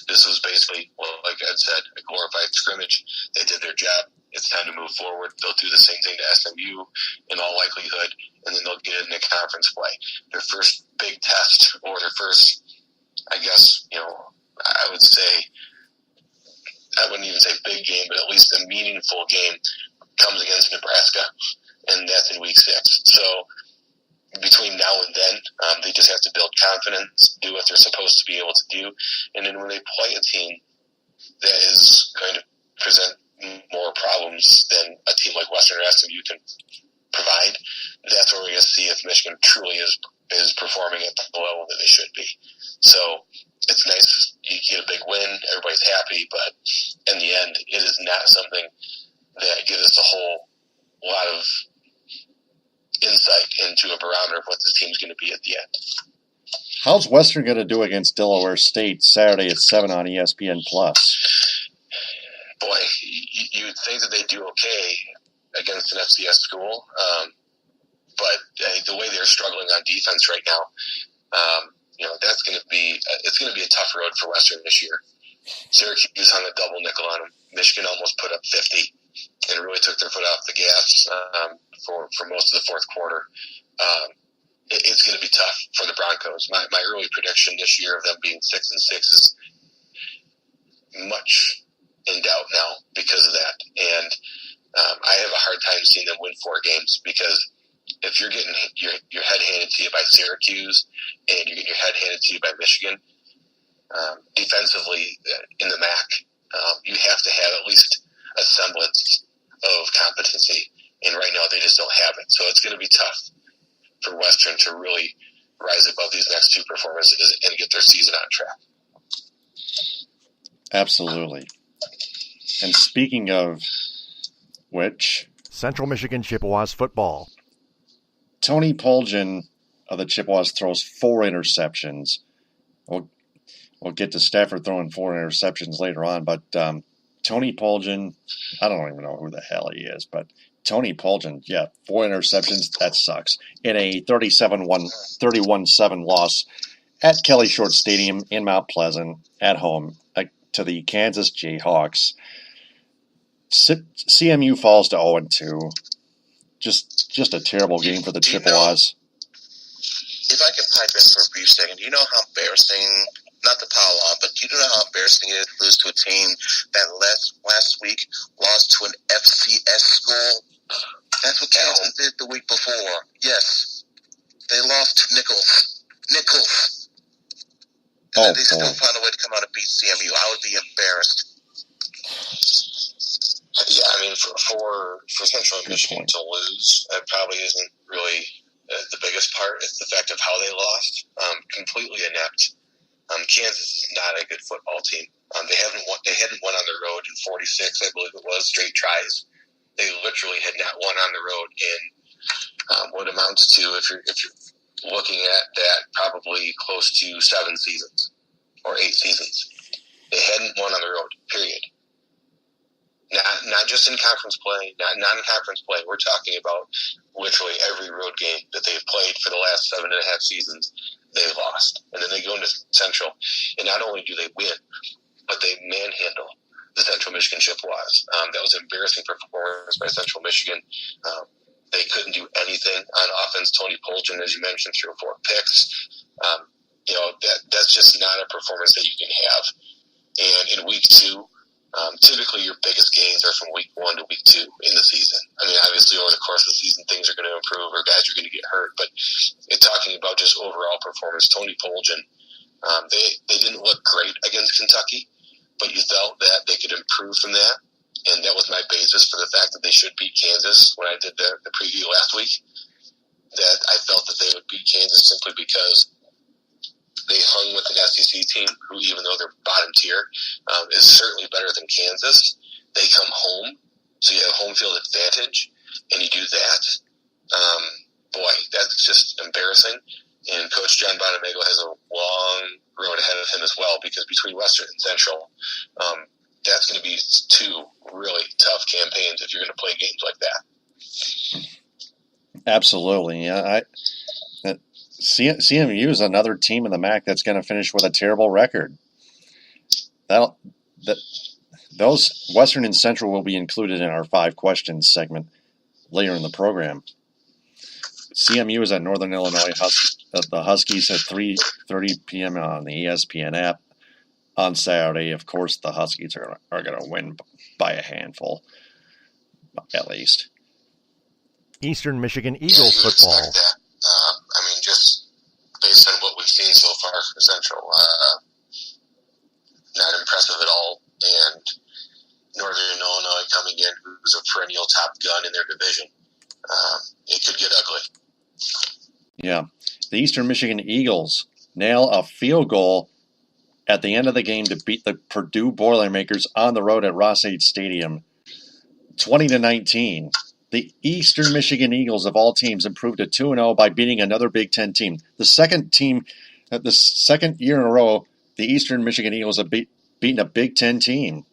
Speaker 5: This was basically, like Ed said, a glorified scrimmage. They did their job. It's time to move forward. They'll do the same thing to SMU in all likelihood, and then they'll get into conference play. Their first big test, or their first, I guess, I would say, I wouldn't even say big game, but at least a meaningful game comes against Nebraska, and that's in week 6. So between now and then, they just have to build confidence, do what they're supposed to be able to do, and then when they play a team that is going to present more problems than a team like Western or SMU can provide, that's where we're going to see if Michigan truly is performing at the level that they should be. So it's nice you get a big win, everybody's happy, but in the end, it is not something that gives us a whole lot of insight into a barometer of what this team's going to be at the end.
Speaker 3: How's Western going to do against Delaware State Saturday at 7 on ESPN+?
Speaker 5: Boy, you would think that they do okay against an FCS school, but the way they're struggling on defense right now, that's going to be a tough road for Western this year. Syracuse hung a double nickel on them. Michigan almost put up 50 and really took their foot off the gas for most of the fourth quarter. It's going to be tough for the Broncos. My early prediction this year of them being 6-6 is much in doubt now because of that. And I have a hard time seeing them win 4 games because if you're getting your head handed to you by Syracuse and you're getting your head handed to you by Michigan, defensively in the MAC, you have to have at least a semblance of competency. And right now they just don't have it. So it's going to be tough for Western to really rise above these next 2 performances and get their season on track.
Speaker 3: Absolutely. And speaking of which,
Speaker 1: Central Michigan Chippewas football.
Speaker 3: Tony Poljan of the Chippewas throws 4 interceptions. We'll get to Stafford throwing 4 interceptions later on, but Tony Poljan, I don't even know who the hell he is, but Tony Poljan, 4 interceptions, that sucks. In a 31-7 loss at Kelly Short Stadium in Mount Pleasant at home to the Kansas Jayhawks. CMU falls to 0-2. Just a terrible game for the Chippewas.
Speaker 4: If I could pipe in for a brief second, do you know how embarrassing, not the pile on, but do you know how embarrassing it is to lose to a team that last week lost to an FCS school? That's what Kansas did the week before. Yes. They lost to Nichols. And they still found a way to come out and beat CMU. I would be embarrassed.
Speaker 5: Yeah, I mean, for Central Michigan to lose, that probably isn't really the biggest part. It's the fact of how they lost. Completely inept. Kansas is not a good football team. They hadn't won on the road in 46, I believe it was, straight tries. They literally had not won on the road in what amounts to, if you're looking at that, probably close to 7 seasons or 8 seasons. They hadn't won on the road, period. Not just in conference play, not non-conference play. We're talking about literally every road game that they've played for the last 7.5 seasons, they've lost. And then they go into Central, and not only do they win, but they manhandle the Central Michigan Chippewas. That was an embarrassing performance by Central Michigan. They couldn't do anything on offense. Tony Poljan, as you mentioned, threw 4 picks. That's just not a performance that you can have. And in week 2, typically your biggest gains are from week 1 to week 2 in the season. I mean, obviously over the course of the season, things are going to improve or guys are going to get hurt. But talking about just overall performance, Tony Poljan, they didn't look great against Kentucky, but you felt that they could improve from that. And that was my basis for the fact that they should beat Kansas when I did the preview last week. That I felt that they would beat Kansas simply because they hung with an SEC team who, even though they're bottom tier, is certainly better than Kansas. They come home, so you have home field advantage, and you do that. That's just embarrassing. And Coach John Bonamego has a long road ahead of him as well, because between Western and Central, that's going to be 2 really tough campaigns if you're going to play games like that.
Speaker 3: Absolutely. Yeah, CMU is another team in the MAC that's going to finish with a terrible record. Those Western and Central will be included in our 5 questions segment later in the program. CMU is at Northern Illinois. The Huskies at 3:30 p.m. on the ESPN app on Saturday. Of course, the Huskies are going to win by a handful, at least.
Speaker 1: Eastern Michigan Eagles football.
Speaker 5: Just based on what we've seen so far from Central, not impressive at all. And Northern Illinois coming in, who's a perennial top gun in their division, it could get ugly.
Speaker 3: Yeah. The Eastern Michigan Eagles nail a field goal at the end of the game to beat the Purdue Boilermakers on the road at Ross-Ade Stadium, 20-19. The Eastern Michigan Eagles, of all teams, improved to 2-0 by beating another Big Ten team. The second year in a row, the Eastern Michigan Eagles have beaten a Big Ten team.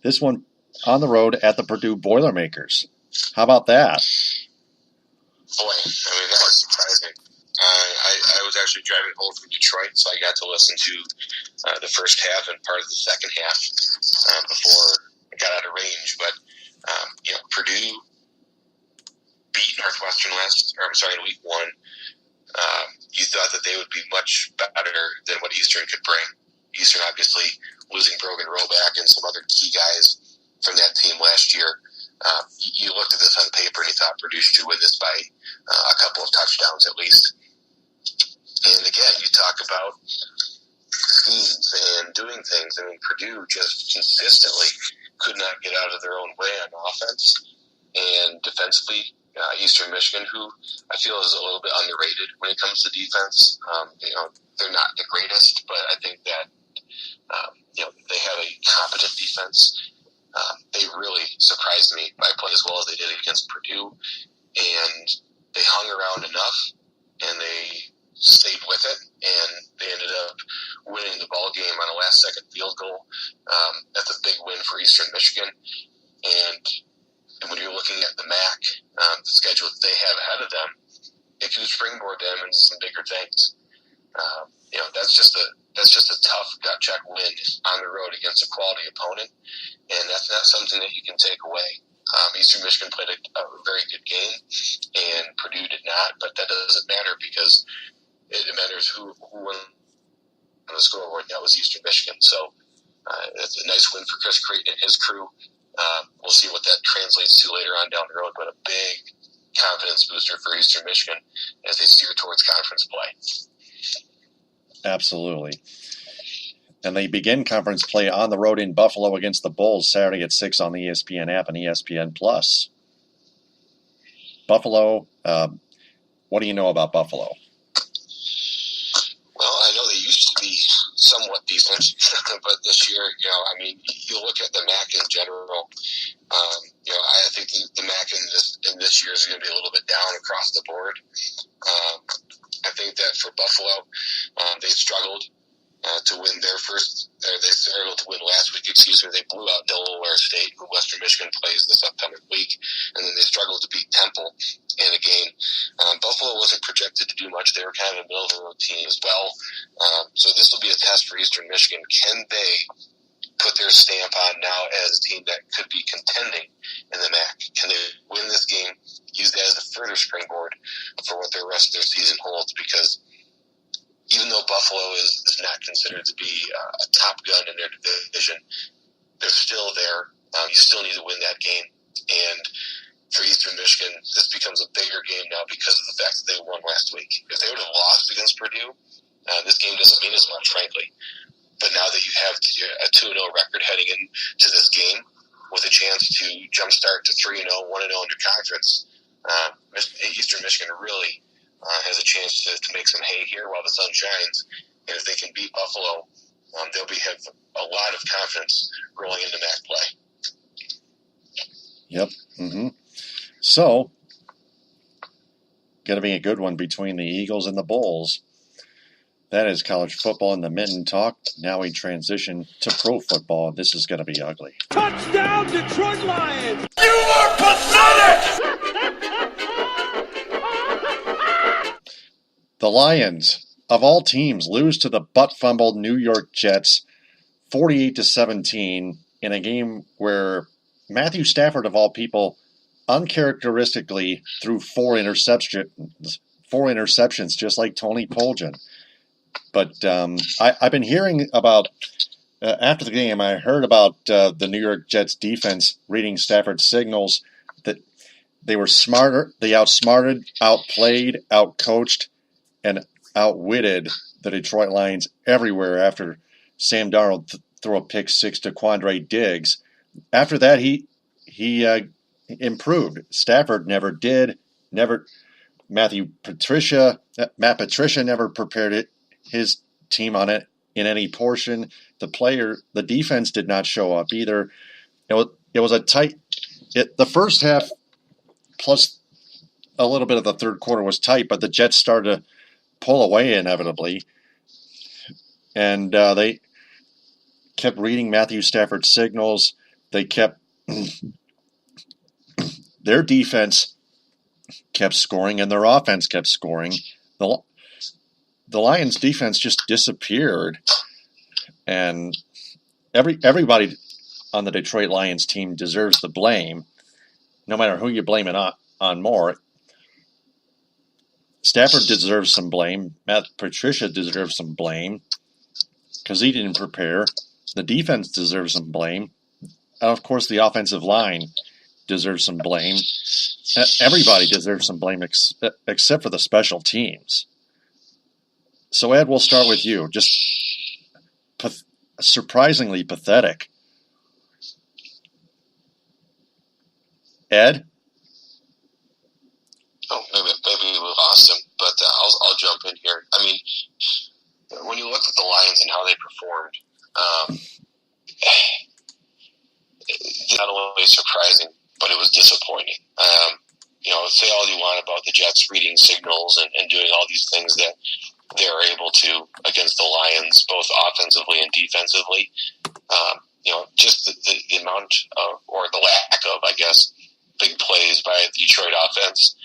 Speaker 3: This one on the road at the Purdue Boilermakers. How about that?
Speaker 5: Boy, that was surprising. I was actually driving home from Detroit, so I got to listen to the first half and part of the second half before I got out of range. But Purdue beat Northwestern in week 1. You thought that they would be much better than what Eastern could bring. Eastern obviously losing Brogan Roback and some other key guys from that team last year. You looked at this on paper and you thought Purdue should win this by a couple of touchdowns at least. And again, you talk about schemes and doing things. Purdue just consistently could not get out of their own way on offense. And defensively, Eastern Michigan, who I feel is a little bit underrated when it comes to defense. They're not the greatest, but I think that they have a competent defense. They really surprised me by playing as well as they did against Purdue, and they hung around enough, and they stayed with it, and they ended up winning the ball game on a last-second field goal. That's a big win for Eastern Michigan, and when you're looking at the MAC, the schedule that they have ahead of them, it can springboard them into some bigger things. That's just a tough gut check win on the road against a quality opponent, and that's not something that you can take away. Eastern Michigan played a very good game, and Purdue did not, but that doesn't matter because it matters who won on the scoreboard. That was Eastern Michigan. So it's a nice win for Chris Creighton and his crew. We'll see what that translates to later on down the road, but a big confidence booster for Eastern Michigan as they steer towards conference play.
Speaker 3: Absolutely. And they begin conference play on the road in Buffalo against the Bulls Saturday at 6 on the ESPN app and ESPN+. Buffalo, what do you know about Buffalo?
Speaker 5: Well, I know they used to be defense. But this year, you look at the MAC in general. I think the MAC in this year is going to be a little bit down across the board. I think that for Buffalo, they struggled to win they struggled to win last week. They blew out Delaware State, who Western Michigan plays this upcoming week, and then they struggled to beat Temple in a game. Buffalo wasn't projected to do much. They were kind of a middle of the road team as well. So this will be a test for Eastern Michigan. Can they put their stamp on now as a team that could be contending in the MAC? Can they win this game, use that as a further springboard for what the rest of their season holds? Because even though Buffalo is not considered to be a top gun in their division, they're still there. You still need to win that game. And for Eastern Michigan, this becomes a bigger game now because of the fact that they won last week. If they would have lost against Purdue, this game doesn't mean as much, frankly. But now that you have a 2-0 record heading into this game with a chance to jumpstart to 3-0, 1-0 in your conference, Eastern Michigan really has a chance to make some hay here while the sun shines. And if they can beat Buffalo, they'll have a lot of confidence rolling into MAC play.
Speaker 3: Yep. Mm-hmm. So, going to be a good one between the Eagles and the Bulls. That is college football in the Mitten Talk. Now we transition to pro football. This is going to be ugly.
Speaker 2: Touchdown, Detroit Lions!
Speaker 6: You are pathetic!
Speaker 3: The Lions, of all teams, lose to the butt-fumbled New York Jets 48-17 in a game where Matthew Stafford, of all people, uncharacteristically threw four interceptions, just like Tony Poljan. But I've been hearing about, after the game, I heard about the New York Jets defense reading Stafford's signals, that they were smarter, they outsmarted, outplayed, outcoached, and outwitted the Detroit Lions everywhere after Sam Darnold threw a pick six to Quandre Diggs. After that, he improved. Stafford never did. Matt Patricia never prepared his team on it in any portion. The defense did not show up either. It was a tight. The first half plus a little bit of the third quarter was tight, but the Jets started to pull away inevitably, and they kept reading Matthew Stafford's signals. They kept their defense kept scoring, and their offense kept scoring. The Lions' defense just disappeared, and everybody on the Detroit Lions team deserves the blame, no matter who you blame it on more. Stafford deserves some blame. Matt Patricia deserves some blame because he didn't prepare. The defense deserves some blame. And of course, the offensive line deserves some blame. Everybody deserves some blame except for the special teams. So, Ed, we'll start with you. Just surprisingly pathetic. Ed?
Speaker 5: Oh, maybe we lost him, but I'll jump in here. I mean, when you look at the Lions and how they performed, not only surprising, but it was disappointing. Say all you want about the Jets reading signals and doing all these things that they're able to against the Lions, both offensively and defensively. Just the amount of, or the lack of, I guess, big plays by the Detroit offense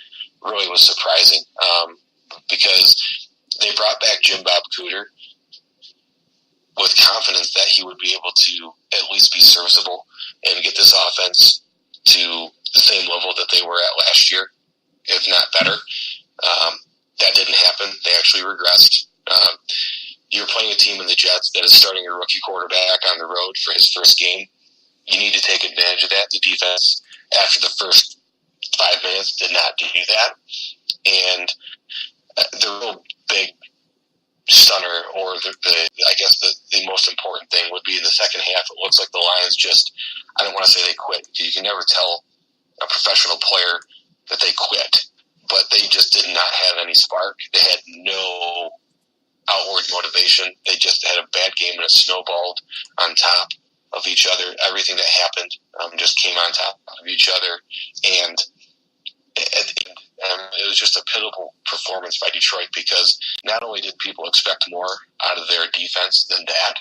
Speaker 5: really was surprising, because they brought back Jim Bob Cooter with confidence that he would be able to at least be serviceable and get this offense to the same level that they were at last year, if not better. That didn't happen. They actually regressed. You're playing a team in the Jets that is starting a rookie quarterback on the road for his first game. You need to take advantage of that. The defense, after the first 5 minutes, did not do that. And the real big stunner, or I guess the most important thing would be in the second half. It looks like the Lions just, I don't want to say they quit. You can never tell a professional player that they quit, but they just did not have any spark. They had no outward motivation altercation. They just had a bad game and it snowballed on top of each other. Everything that happened just came on top of each other. And it was just a pitiful performance by Detroit because not only did people expect more out of their defense than that,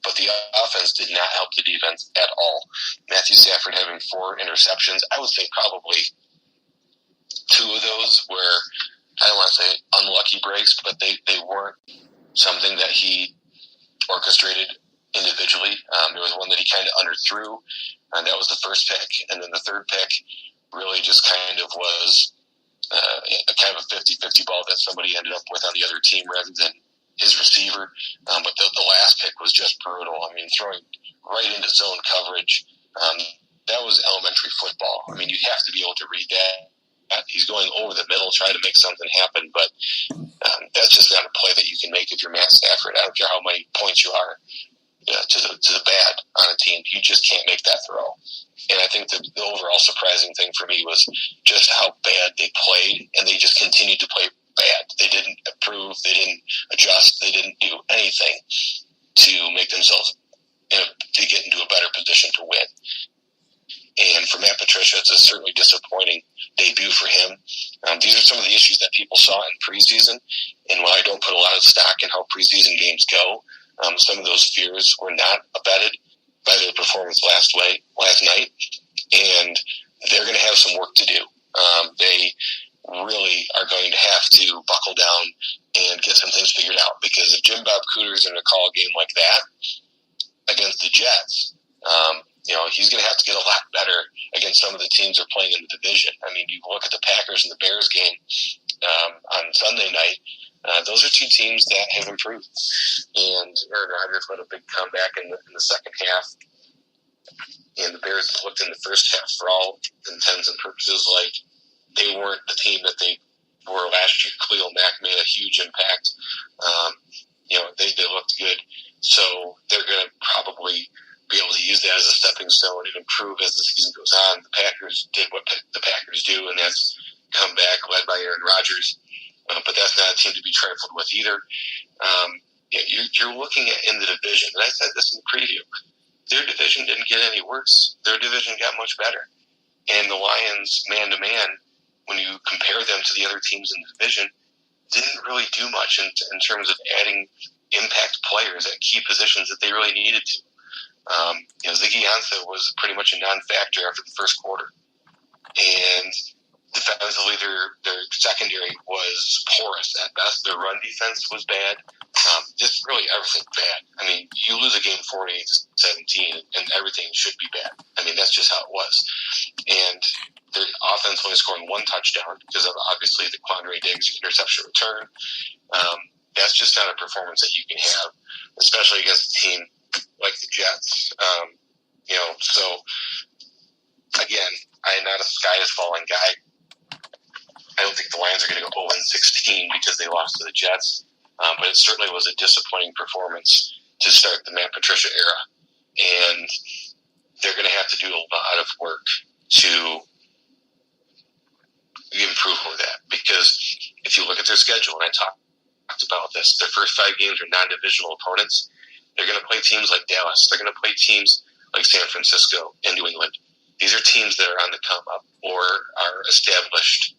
Speaker 5: but the offense did not help the defense at all. Matthew Stafford having 4 interceptions. I would think probably 2 of those were, I don't want to say unlucky breaks, but they weren't something that he orchestrated individually. There was one that he kind of underthrew, and that was the first pick. And then the third pick really just kind of was a kind of a 50-50 ball that somebody ended up with on the other team rather than his receiver. But the last pick was just brutal. I mean, throwing right into zone coverage. That was elementary football. I mean, you have to be able to read that. He's going over the middle, trying to make something happen, but that's just not a play that you can make if you're Matt Stafford. I don't care how many points you are to the bad on a team. You just can't make that throw. And I think the overall surprising thing for me was just how bad they played, and they just continued to play bad. They didn't improve. They didn't adjust. They didn't do anything to make themselves to get into a better position to win. And for Matt Patricia, it's a certainly disappointing debut for him. These are some of the issues that people saw in preseason. And while I don't put a lot of stock in how preseason games go, some of those fears were not abetted by their performance last night. And they're going to have some work to do. They really are going to have to buckle down and get some things figured out. Because if Jim Bob Cooter's going to call a game like that against the Jets, he's going to have to get a lot better against some of the teams that are playing in the division. I mean, you look at the Packers and the Bears game on Sunday night. Those are 2 teams that have improved. And Aaron Rodgers led a big comeback in the second half. And the Bears looked in the first half for all intents and purposes like they weren't the team that they were last year. Khalil Mack made a huge impact. They looked good. So they're going to probably be able to use that as a stepping stone and improve as the season goes on. The Packers did what the Packers do, and that's come back led by Aaron Rodgers. But that's not a team to be trifled with either. You're looking at in the division, and I said this in the preview, their division didn't get any worse. Their division got much better. And the Lions, man-to-man, when you compare them to the other teams in the division, didn't really do much in terms of adding impact players at key positions that they really needed to. Ziggy Ansah was pretty much a non-factor after the first quarter. And defensively, their secondary was porous at best. Their run defense was bad. Just really everything bad. I mean, you lose a game 48-17, and everything should be bad. I mean, that's just how it was. And their offense only scoring 1 touchdown because of obviously the Quandre Diggs interception return. That's just not a performance that you can have, especially against a team like the Jets. So again, I am not a sky is falling guy. I don't think the Lions are going to go 0-16 because they lost to the Jets. But it certainly was a disappointing performance to start the Matt Patricia era. And they're going to have to do a lot of work to improve over that. Because if you look at their schedule, and I talked about this, their first 5 games are non-divisional opponents. They're going to play teams like Dallas. They're going to play teams like San Francisco and New England. These are teams that are on the come up or are established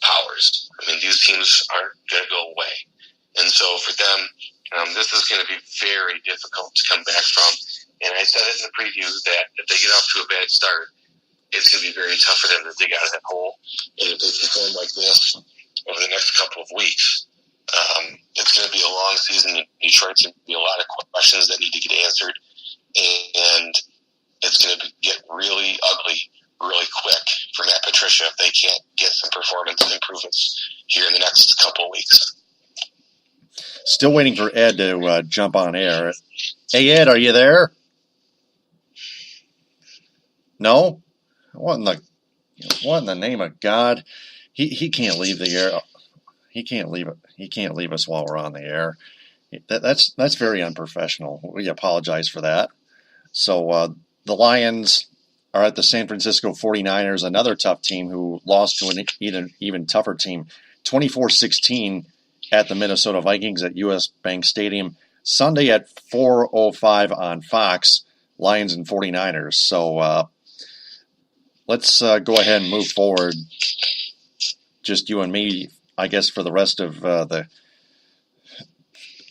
Speaker 5: powers. I mean, these teams aren't going to go away. And so for them, this is going to be very difficult to come back from. And I said it in the preview that if they get off to a bad start, it's going to be very tough for them to dig out of that hole. And if they perform like this over the next couple of weeks, it's going to be a long season in Detroit. There's going to be a lot of questions that need to get answered. And it's going to get really ugly really quick for Matt Patricia if they can't get some performance improvements here in the next couple of weeks.
Speaker 3: Still waiting for Ed to jump on air. Hey, Ed, are you there? No? What in the name of God? He can't leave the air. He can't leave it. He can't leave us while we're on the air. That's very unprofessional. We apologize for that. So the Lions are at the San Francisco 49ers, another tough team who lost to an even tougher team, 24-16 at the Minnesota Vikings at U.S. Bank Stadium Sunday at 4:05 on Fox, Lions and 49ers. So let's go ahead and move forward. Just you and me, I guess, for the rest of the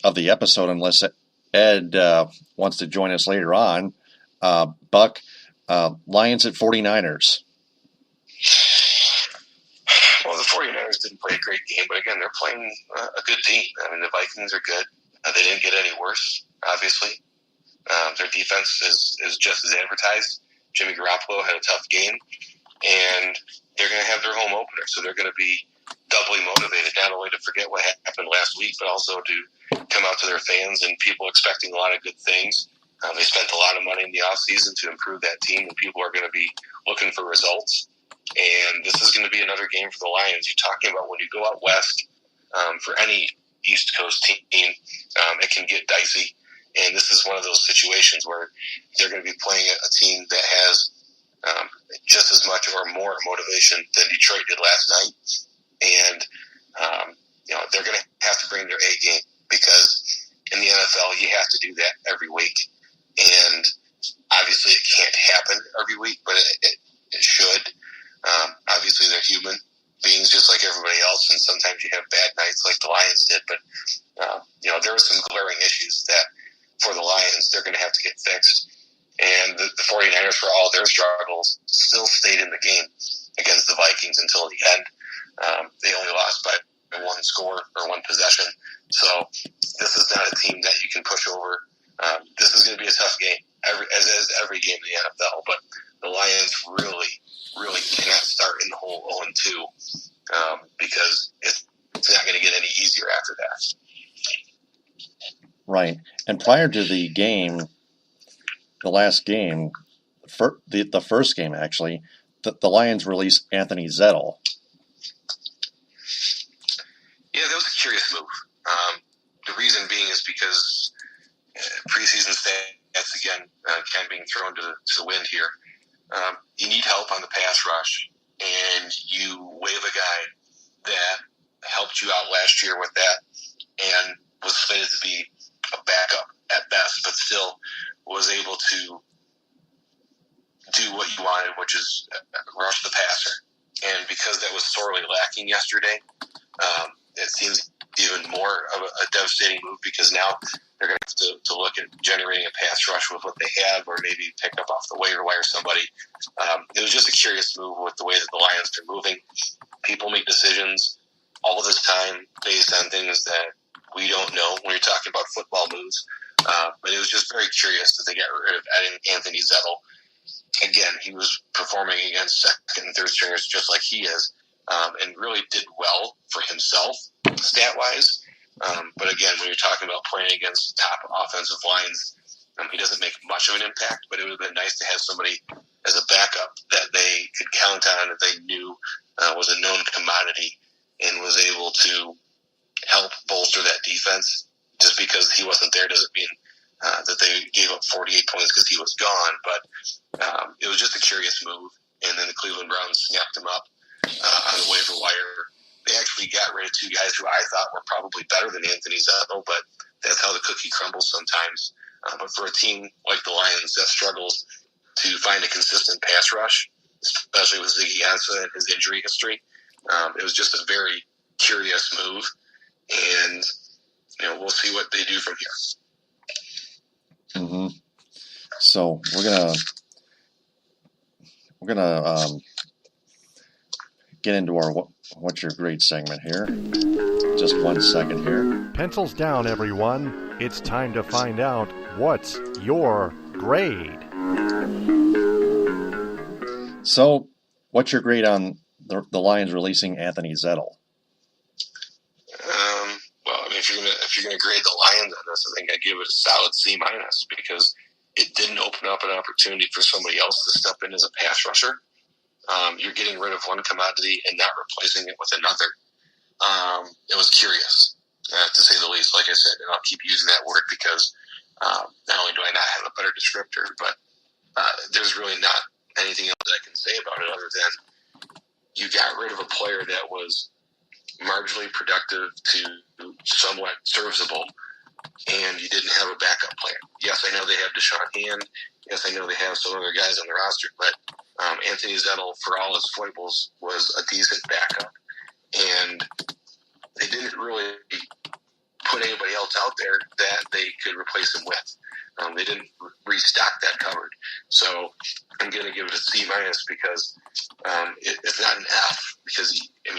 Speaker 3: episode, unless Ed wants to join us later on. Buck, Lions at 49ers.
Speaker 5: Well, the 49ers didn't play a great game, but again, they're playing a good team. I mean, the Vikings are good. They didn't get any worse, obviously. Their defense is just as advertised. Jimmy Garoppolo had a tough game, and they're going to have their home opener, so they're going to be doubly motivated, not only to forget what happened last week, but also to come out to their fans and people expecting a lot of good things. They spent a lot of money in the offseason to improve that team, and people are going to be looking for results. And this is going to be another game for the Lions. You're talking about when you go out west for any East Coast team, it can get dicey. And this is one of those situations where they're going to be playing a team that has just as much or more motivation than Detroit did last night. And, they're going to have to bring their A game, because in the NFL, you have to do that every week. And obviously it can't happen every week, but it should. Obviously they're human beings just like everybody else, and sometimes you have bad nights like the Lions did. But, there were some glaring issues that for the Lions, they're going to have to get fixed. And the 49ers, for all their struggles, still stayed in the game against the Vikings until the end. They only lost by one score or one possession. So this is not a team that you can push over. This is going to be a tough game, as is every game in the NFL. But the Lions really, really cannot start in the hole 0-2 because it's not going to get any easier after that.
Speaker 3: Right. And prior to the game, the last game, the first game actually, the Lions released Anthony Zettel.
Speaker 5: Yeah, that was a curious move. The reason being is because preseason stats, again, kind of being thrown to the wind here. You need help on the pass rush, and you waive a guy that helped you out last year with that and was slated to be a backup at best, but still was able to do what you wanted, which is rush the passer. And because that was sorely lacking yesterday, it seems even more of a devastating move, because now they're going to have to look at generating a pass rush with what they have, or maybe pick up off the waiver wire somebody. It was just a curious move with the way that the Lions are moving. People make decisions all this time based on things that we don't know when you're talking about football moves. But it was just very curious that they got rid of Anthony Zettel. Again, he was performing against second and third stringers just like he is, and really did well for himself stat-wise. But again, when you're talking about playing against top offensive lines, he doesn't make much of an impact, but it would have been nice to have somebody as a backup that they could count on, that they knew was a known commodity and was able to help bolster that defense. Just because he wasn't there doesn't mean that they gave up 48 points because he was gone, but it was just a curious move. And then the Cleveland Browns snapped him up on the waiver wire. They actually got rid of two guys who I thought were probably better than Anthony Zettel, but that's how the cookie crumbles sometimes. But for a team like the Lions that struggles to find a consistent pass rush, especially with Ziggy Ansah and his injury history, it was just a very curious move. And we'll see what they do from here.
Speaker 3: Mm-hmm. So we're gonna get into our What's Your Grade segment here. Just 1 second here.
Speaker 1: Pencils down, everyone. It's time to find out what's your grade.
Speaker 3: So, what's your grade on the Lions releasing Anthony Zettel?
Speaker 5: Well, I mean, if you're gonna grade the Lions on this, I think I'd give it a solid C-, because it didn't open up an opportunity for somebody else to step in as a pass rusher. You're getting rid of one commodity and not replacing it with another. It was curious, to say the least. Like I said, and I'll keep using that word because not only do I not have a better descriptor, but there's really not anything else that I can say about it other than you got rid of a player that was marginally productive to somewhat serviceable, and you didn't have a backup plan. Yes, I know they have Deshaun Hand. Yes, I know they have some other guys on the roster, but Anthony Zettel, for all his foibles, was a decent backup. And they didn't really put anybody else out there that they could replace him with. They didn't restock that cupboard. So I'm going to give it a C- because it's not an F, because,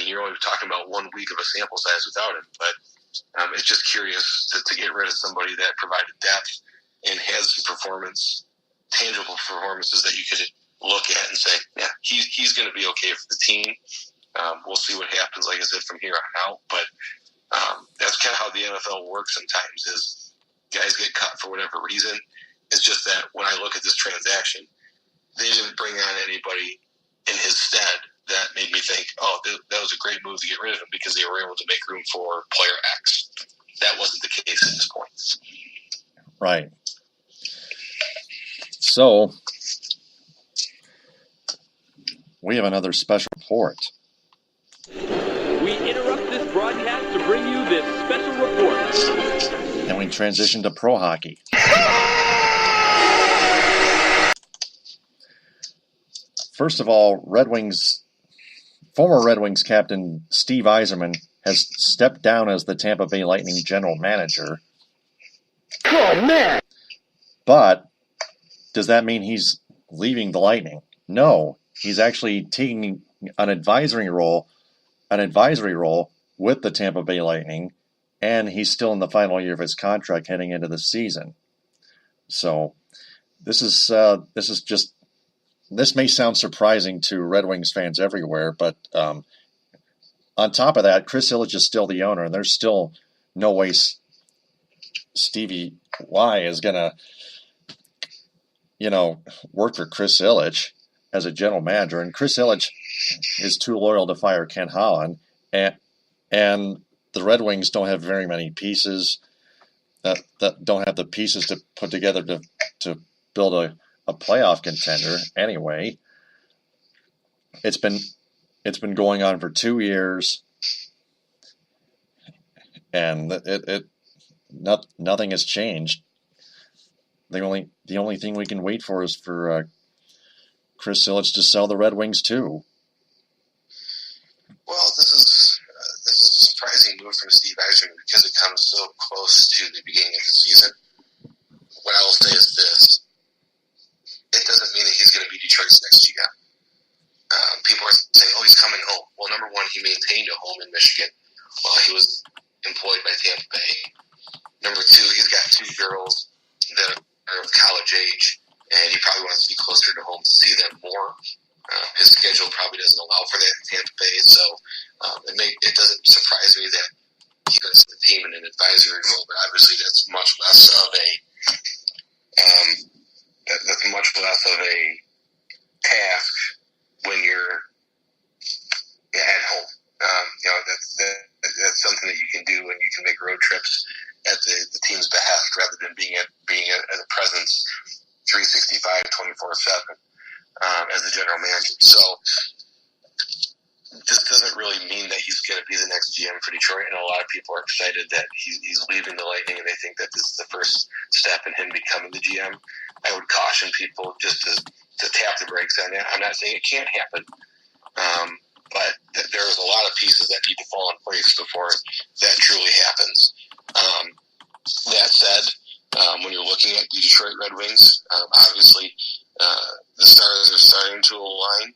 Speaker 5: you're only talking about 1 week of a sample size without him. But it's just curious to get rid of somebody that provided depth and has some tangible performances that you could look at and say, yeah, he's going to be okay for the team. We'll see what happens, like I said, from here on out. But that's kind of how the NFL works sometimes, is guys get cut for whatever reason. It's just that when I look at this transaction, they didn't bring on anybody in his stead that made me think, oh, that was a great move to get rid of him, because they were able to make room for player X. That wasn't the case at this point.
Speaker 3: Right. So, we have another special report.
Speaker 2: We interrupt this broadcast to bring you this special report.
Speaker 3: And we transition to pro hockey. First of all, former Red Wings captain Steve Yzerman has stepped down as the Tampa Bay Lightning general manager.
Speaker 6: Oh, man.
Speaker 3: But does that mean he's leaving the Lightning? No, he's actually taking an advisory role with the Tampa Bay Lightning, and he's still in the final year of his contract heading into the season. So this may sound surprising to Red Wings fans everywhere, but on top of that, Chris Ilitch is still the owner, and there's still no way Stevie Y is going to, work for Chris Ilitch as a general manager. And Chris Ilitch is too loyal to fire Ken Holland, and the Red Wings don't have very many pieces that don't have the pieces to put together to build a playoff contender anyway. It's been going on for 2 years, and nothing has changed. The only thing we can wait for is for Chris Ilitch to sell the Red Wings too.
Speaker 5: Well, this is a surprising move from Steve Yzerman, because it comes so close to the beginning of the season. What I will say is this: it doesn't mean that he's going to be Detroit's next GM. People are saying, "Oh, he's coming home." Well, number one, he maintained a home in Michigan while he was employed by Tampa Bay. Number two, he's got 2 girls that are of college age, and he probably wants to be closer to home to see them more. His schedule probably doesn't allow for that in Tampa Bay, so it doesn't surprise me that he puts the team in an advisory role. But obviously, that's much less of a task when you're at home. That's something that you can do, and you can make road trips at the team's behest rather than being a presence 365, 24/7 as the general manager. So this doesn't really mean that he's going to be the next GM for Detroit, and a lot of people are excited that he's leaving the Lightning, and they think that this is the first step in him becoming the GM. I would caution people just to tap the brakes on that. I'm not saying it can't happen, but there's a lot of pieces that need to fall in place before that truly happens. That said, when you're looking at the Detroit Red Wings, obviously the stars are starting to align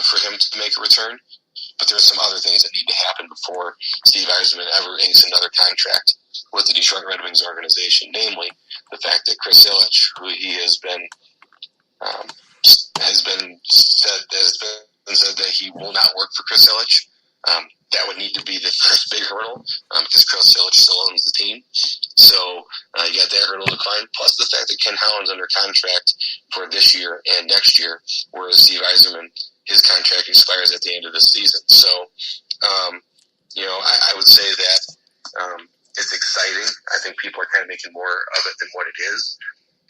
Speaker 5: for him to make a return. But there's some other things that need to happen before Steve Yzerman ever inks another contract with the Detroit Red Wings organization. Namely, the fact that Chris Ilitch, who he has been said that he will not work for Chris Ilitch. That would need to be the first big hurdle, because Chris Ilitch still owns the team. So you got that hurdle to climb, plus the fact that Ken Holland's under contract for this year and next year, whereas Steve Yzerman, his contract expires at the end of the season. So, I would say that it's exciting. I think people are kind of making more of it than what it is,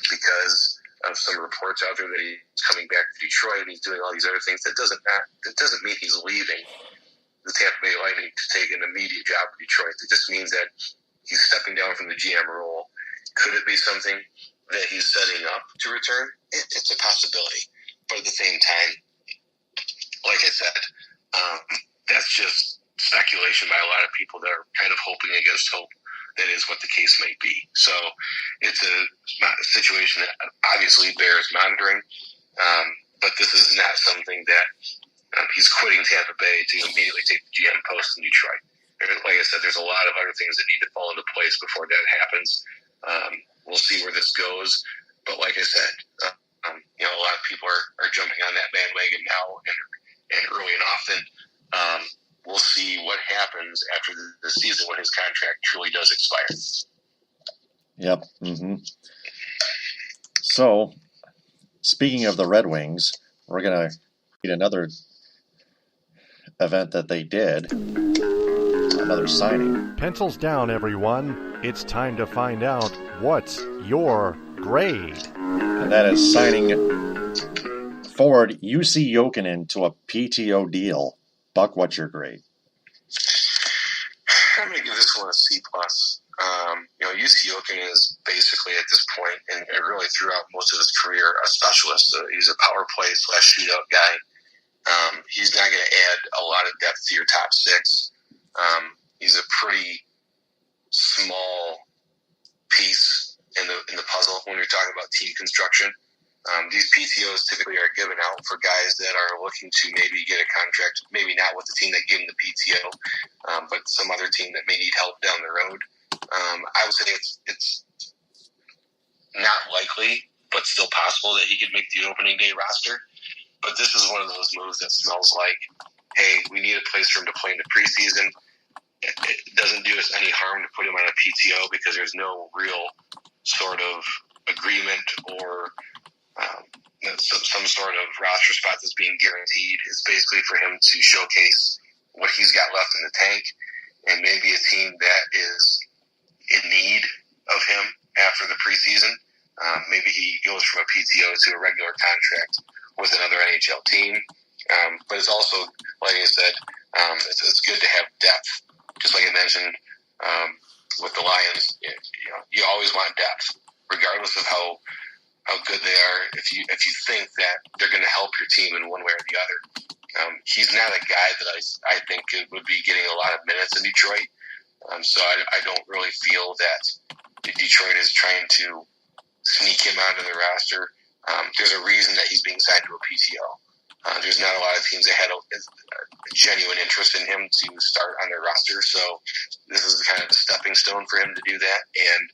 Speaker 5: because of some reports out there that he's coming back to Detroit and he's doing all these other things. That doesn't mean he's leaving the Tampa Bay Lightning to take an immediate job in Detroit. It just means that he's stepping down from the GM role. Could it be something that he's setting up to return? It's a possibility. But at the same time, like I said, that's just speculation by a lot of people that are kind of hoping against hope. That is what the case may be. So it's a situation that obviously bears monitoring, but this is not something that he's quitting Tampa Bay to immediately take the GM post in Detroit. Like I said, there's a lot of other things that need to fall into place before that happens. We'll see where this goes. But like I said, a lot of people are jumping on that bandwagon now and early and often. We'll see what happens after the season when his contract truly does expire.
Speaker 3: Yep. Mm-hmm. So, speaking of the Red Wings, we're going to get another event that they did. Another signing.
Speaker 1: Pencils down, everyone. It's time to find out what's your grade.
Speaker 3: And that is signing forward Jussi Jokinen to a PTO deal. Buck, what's your grade?
Speaker 5: I'm going to give this one a C+. Jussi Jokinen is basically at this point, and really throughout most of his career, a specialist. He's a power play / shootout guy. He's not going to add a lot of depth to your top six. He's a pretty small piece in the puzzle when you're talking about team construction. These PTOs typically are given out for guys that are looking to maybe get a contract, maybe not with the team that gave him the PTO, but some other team that may need help down the road. I would say it's not likely, but still possible that he could make the opening day roster. But this is one of those moves that smells like, hey, we need a place for him to play in the preseason. It doesn't do us any harm to put him on a PTO because there's no real sort of agreement or some sort of roster spot that's being guaranteed. It's basically for him to showcase what he's got left in the tank, and maybe a team that is in need of him after the preseason. Maybe he goes from a PTO to a regular contract with another NHL team. But it's also, like I said, it's good to have depth. Just like I mentioned with the Lions, you always want depth, regardless of how good they are. If you think that they're going to help your team in one way or the other, he's not a guy that I think would be getting a lot of minutes in Detroit. So I don't really feel that Detroit is trying to sneak him onto the roster. There's a reason that he's being signed to a PTO. There's not a lot of teams that had a genuine interest in him to start on their roster. So this is kind of a stepping stone for him to do that, and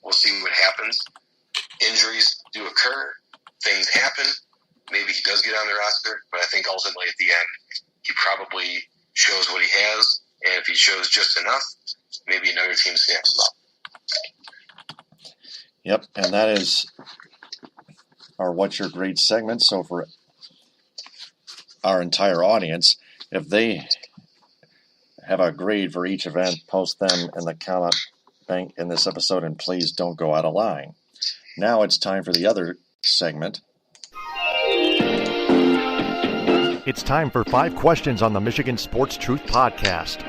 Speaker 5: we'll see what happens. Injuries do occur. Things happen. Maybe he does get on the roster, but I think ultimately at the end, he probably shows what he has, and if he shows just enough, maybe another team snaps him up.
Speaker 3: Yep, and that is our What's Your Grade segment. So for our entire audience, if they have a grade for each event, post them in the comment bank in this episode, and please don't go out of line. Now it's time for the other segment.
Speaker 1: It's time for 5 questions on the Michigan Sports Truth Podcast.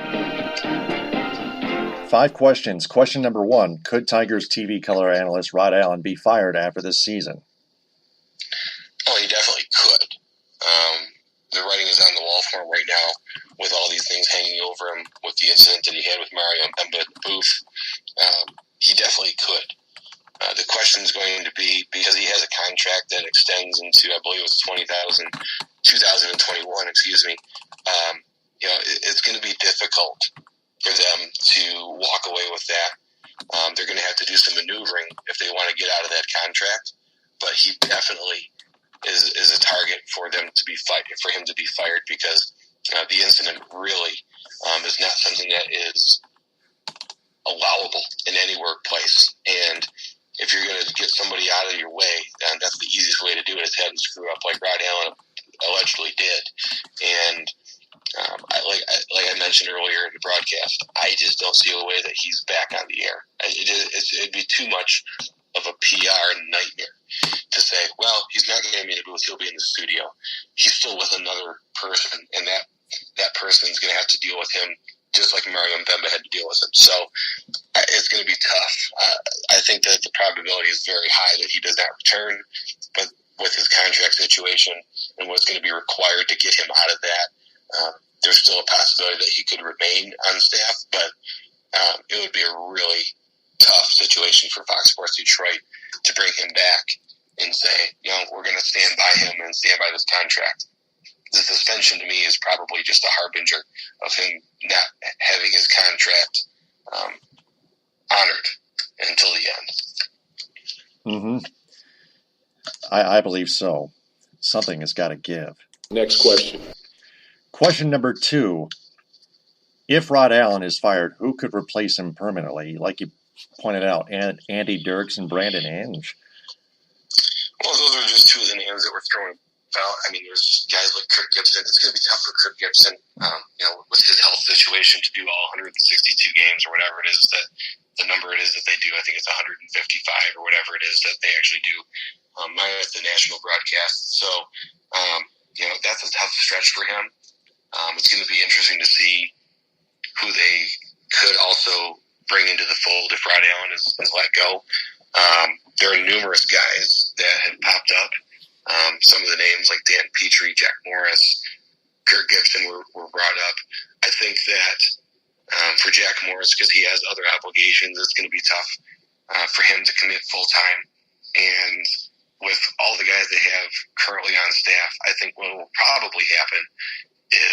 Speaker 3: 5 questions. Question number 1. Could Tigers TV color analyst Rod Allen be fired after this season?
Speaker 5: Oh, he definitely could. The writing is on the wall for him right now with all these things hanging over him with the incident that he had with Mario Impemba at the booth. He definitely could. The question is going to be, because he has a contract that extends into, I believe it's 2021, it's going to be difficult for them to walk away with that. They're going to have to do some maneuvering if they want to get out of that contract. But he definitely is a target for them to be for him to be fired, because the incident really is not something that is allowable in any workplace. And if you're going to get somebody out of your way, that's the easiest way to do it, is have them screw up like Rod Allen allegedly did. And like I mentioned earlier in the broadcast, I just don't see a way that he's back on the air. It'd be too much of a PR nightmare to say, well, he's not going to be in the booth, he'll be in the studio. He's still with another person, and that that person's going to have to deal with him just like Mario Impemba had to deal with him. So it's going to be tough. I think that the probability is very high that he does not return, but with his contract situation and what's going to be required to get him out of that, there's still a possibility that he could remain on staff, but it would be a really tough situation for Fox Sports Detroit to bring him back and say, we're going to stand by him and stand by this contract. The suspension to me is probably just a harbinger of him not having his contract honored until the end.
Speaker 3: Mm-hmm. I believe so. Something has got to give.
Speaker 2: Next question.
Speaker 3: Question number 2. If Rod Allen is fired, who could replace him permanently? Like you pointed out, Andy Dirks and Brandon Inge.
Speaker 5: Well, those are just two of the names that were thrown out. I mean, there's guys like Kirk Gibson. It's going to be tough for Kirk Gibson, with his health situation to do all 162 games or whatever it is that the number it is that they do. I think it's 155 or whatever it is that they actually do, minus the national broadcast. So, that's a tough stretch for him. It's going to be interesting to see who they could also bring into the fold if Rod Allen is let go. There are numerous guys that have popped up. Some of the names like Dan Petrie, Jack Morris, Kirk Gibson were brought up. I think that for Jack Morris, because he has other obligations, it's going to be tough for him to commit full-time. And with all the guys they have currently on staff, I think what will probably happen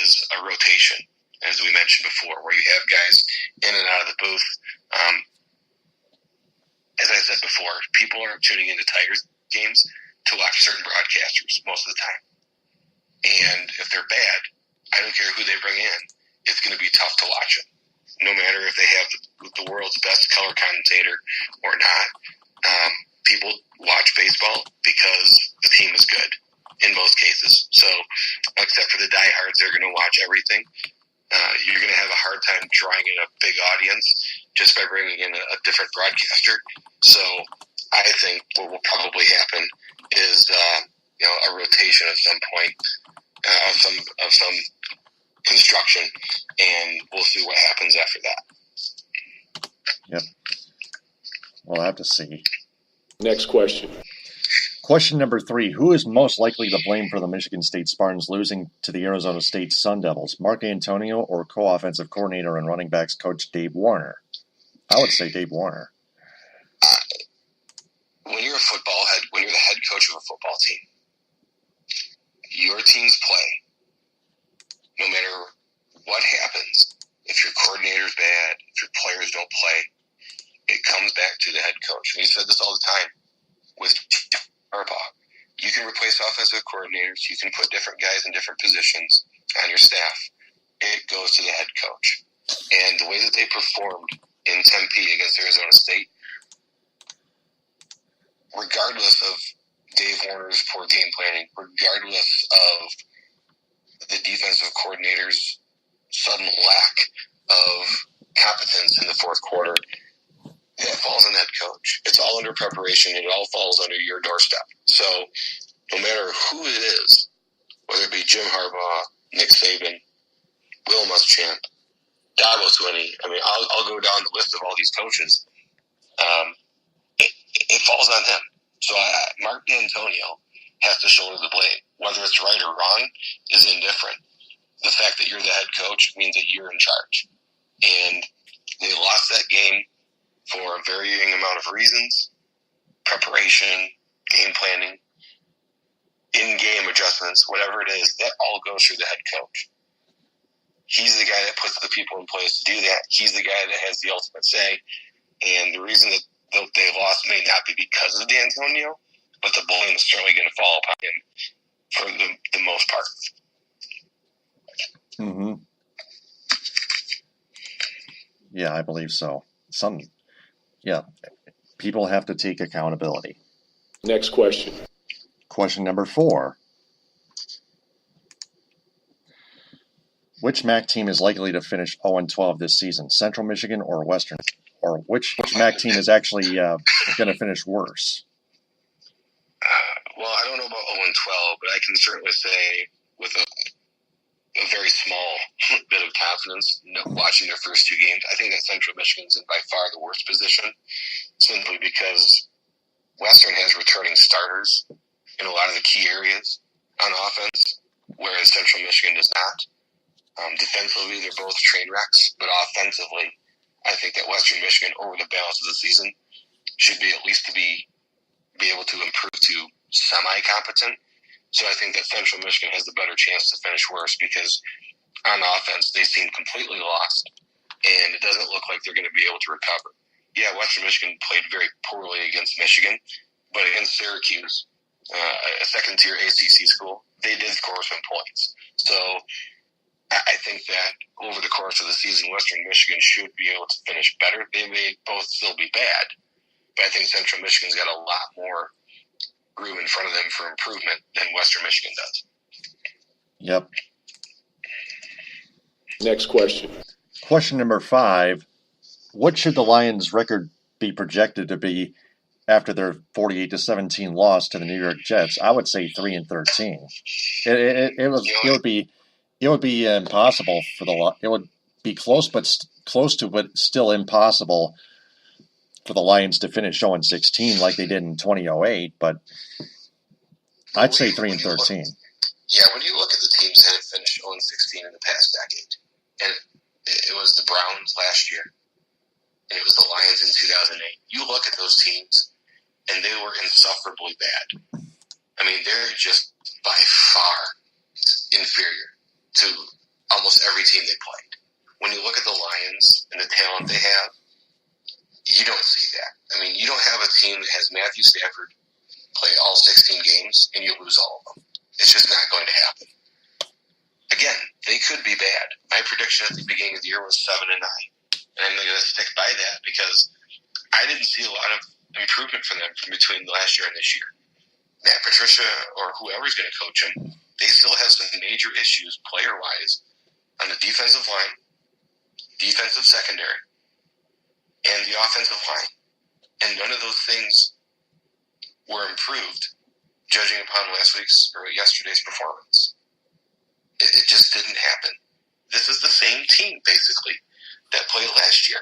Speaker 5: is a rotation, as we mentioned before, where you have guys in and out of the booth. As I said before, people are tuning into Tigers games to watch certain broadcasters most of the time. And if they're bad, I don't care who they bring in, it's going to be tough to watch it. No matter if they have the world's best color commentator or not, people watch baseball because the team is good in most cases. So, except for the diehards, they're going to watch everything. You're going to have a hard time drawing in a big audience just by bringing in a different broadcaster. So I think what will probably happen is a rotation at some point of some construction, and we'll see what happens after that.
Speaker 3: Yep. We'll have to see.
Speaker 2: Next question.
Speaker 3: Question number 3. Who is most likely to blame for the Michigan State Spartans losing to the Arizona State Sun Devils? Mark Antonio or co-offensive coordinator and running backs coach Dave Warner? I would say Dave Warner.
Speaker 5: When you're when you're the head coach of a football team, your teams play. No matter what happens, if your coordinator's bad, if your players don't play, it comes back to the head coach. We said this all the time with Harbaugh. You can replace offensive coordinators. You can put different guys in different positions on your staff. It goes to the head coach. And the way that they performed in Tempe against Arizona State, regardless of Dave Warner's poor game planning, regardless of the defensive coordinator's sudden lack of competence in the fourth quarter, it falls on the head coach. It's all under preparation, and it all falls under your doorstep. So no matter who it is, whether it be Jim Harbaugh, Nick Saban, Will Muschamp, Dabo Swinney, I mean, I'll go down the list of all these coaches. It falls on him. So Mark D'Antonio has to shoulder the blame. Whether it's right or wrong is indifferent. The fact that you're the head coach means that you're in charge. And they lost that game for a varying amount of reasons: preparation, game planning, in-game adjustments, whatever it is. That all goes through the head coach. He's the guy that puts the people in place to do that. He's the guy that has the ultimate say. And the reason that they lost may not be because of D'Antonio, but the blame is certainly going to fall upon him for the most part.
Speaker 3: Mm-hmm. Yeah, I believe so. People have to take accountability.
Speaker 2: Next question.
Speaker 3: Question number 4. Which MAC team is likely to finish 0-12 this season? Central Michigan or Western? Or which MAC team is actually going to finish worse?
Speaker 5: Well, I don't know about 0-12, but I can certainly say with a very small bit of confidence watching their first two games. I think that Central Michigan's in by far the worst position, simply because Western has returning starters in a lot of the key areas on offense, whereas Central Michigan does not. Defensively, they're both train wrecks, but offensively, I think that Western Michigan, over the balance of the season, should be at least be able to improve to semi-competent. So I think that Central Michigan has the better chance to finish worse because on offense, they seem completely lost, and it doesn't look like they're going to be able to recover. Yeah, Western Michigan played very poorly against Michigan, but against Syracuse, a second-tier ACC school, they did score some points. So I think that over the course of the season, Western Michigan should be able to finish better. They may both still be bad, but I think Central Michigan's got a lot more room in front of them for improvement than Western Michigan does.
Speaker 3: Yep.
Speaker 7: Next question.
Speaker 3: Question number 5. What should the Lions' record be projected to be after their 48-17 loss to the New York Jets? I would say 3-13. It would be impossible for the. It would be close to, but still impossible for the Lions to finish 0-16 like they did in 2008. But I'd say 3-13.
Speaker 5: Yeah, when you look at the teams that have finished 0-16 in the past decade, and it was the Browns last year, and it was the Lions in 2008. You look at those teams, and they were insufferably bad. I mean, they're just by far inferior to almost every team they played. When you look at the Lions and the talent they have, you don't see that. I mean, you don't have a team that has Matthew Stafford play all 16 games and you lose all of them. It's just not going to happen. Again, they could be bad. My prediction at the beginning of the year was 7-9. And I'm going to stick by that because I didn't see a lot of improvement from them from between last year and this year. Matt Patricia or whoever's going to coach them, they still have some major issues player-wise on the defensive line, defensive secondary, and the offensive line. And none of those things were improved, judging upon yesterday's performance. It just didn't happen. This is the same team, basically, that played last year.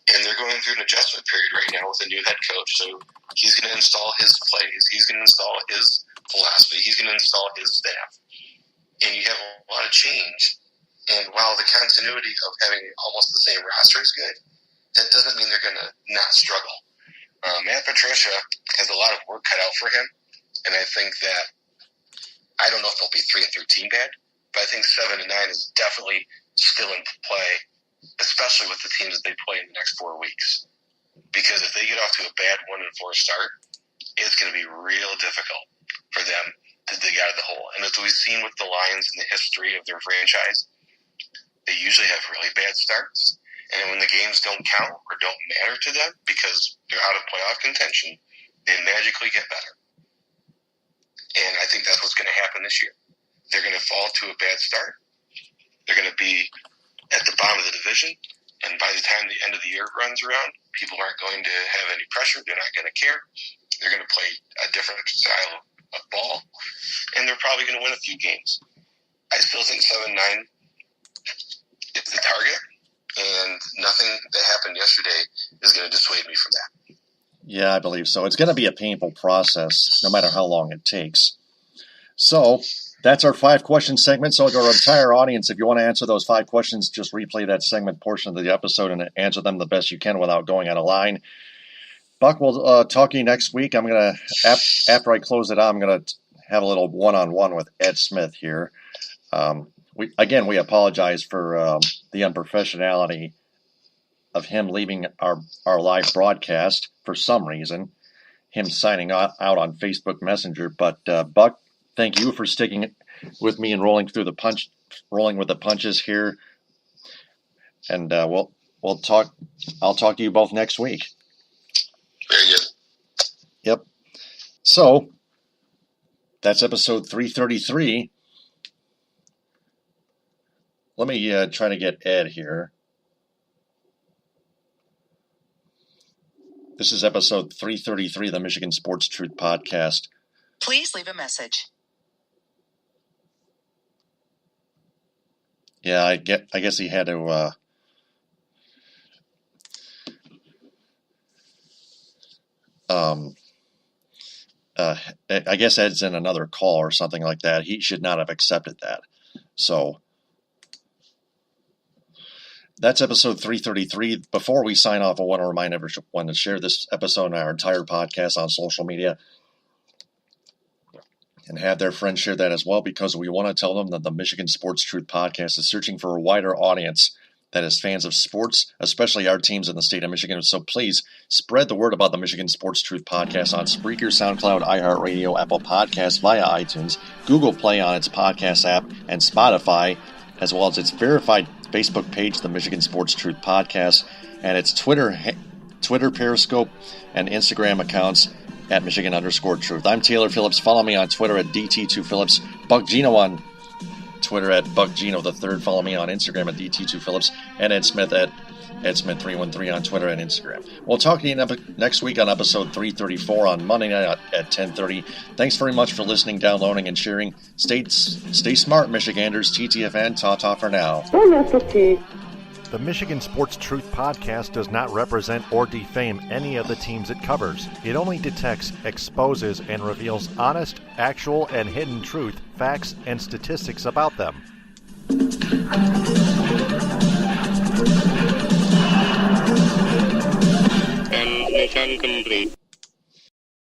Speaker 5: And they're going through an adjustment period right now with a new head coach. So he's going to install his plays. He's going to install his philosophy. He's going to install his staff. And you have a lot of change. And while the continuity of having almost the same roster is good, that doesn't mean they're going to not struggle. Matt Patricia has a lot of work cut out for him. And I think that, I don't know if they'll be 3-13 bad, but I think 7-9 is definitely still in play, especially with the teams that they play in the next 4 weeks. Because if they get off to a bad 1-4 start, it's going to be real difficult for them to dig out of the hole. And as we've seen with the Lions in the history of their franchise, they usually have really bad starts. And when the games don't count or don't matter to them because they're out of playoff contention, they magically get better. And I think that's what's going to happen this year. They're going to fall to a bad start. They're going to be at the bottom of the division. And by the time the end of the year runs around, people aren't going to have any pressure. They're not going to care. They're going to play a different style of ball. And they're probably going to win a few games. I still think 7-9 is the target. And nothing that happened yesterday is going to dissuade me from that.
Speaker 3: Yeah, I believe so. It's going to be a painful process, no matter how long it takes. So that's our 5-question segment. So to our entire audience, if you want to answer those 5 questions, just replay that segment portion of the episode and answer them the best you can without going out of line. Buck, we'll talk to you next week. I'm going to, after I close it out, I'm going to have a little one-on-one with Ed Smith here. We apologize for the unprofessionality of him leaving our live broadcast for some reason, him signing out on Facebook Messenger. But Buck, thank you for sticking with me and rolling with the punches here. And we'll talk. I'll talk to you both next week.
Speaker 5: Very good.
Speaker 3: Yep. So that's episode 333. Let me try to get Ed here. This is episode 333 of the Michigan Sports Truth Podcast.
Speaker 8: Please leave a message.
Speaker 3: Yeah, I guess he had to. I guess Ed's in another call or something like that. He should not have accepted that. So that's episode 333. Before we sign off, I want to remind everyone to share this episode and our entire podcast on social media and have their friends share that as well, because we want to tell them that the Michigan Sports Truth Podcast is searching for a wider audience that is fans of sports, especially our teams in the state of Michigan. So please spread the word about the Michigan Sports Truth Podcast on Spreaker, SoundCloud, iHeartRadio, Apple Podcasts, via iTunes, Google Play on its podcast app, and Spotify, as well as its verified Facebook page, the Michigan Sports Truth Podcast, and its Twitter, Periscope, and Instagram accounts at Michigan_Truth. I'm Taylor Phillips. Follow me on Twitter at DT2Phillips. Buck Gino on Twitter at BuckGino3rd. Follow me on Instagram at DT2Phillips. And Ed Smith at EdSmith313 on Twitter and Instagram. We'll talk to you next week on episode 334 on Monday night at 10:30. Thanks very much for listening, downloading, and sharing. Stay smart, Michiganders. TTFN, ta-ta for now.
Speaker 1: The Michigan Sports Truth Podcast does not represent or defame any of the teams it covers. It only detects, exposes, and reveals honest, actual, and hidden truth, facts, and statistics about them.
Speaker 6: And mission complete.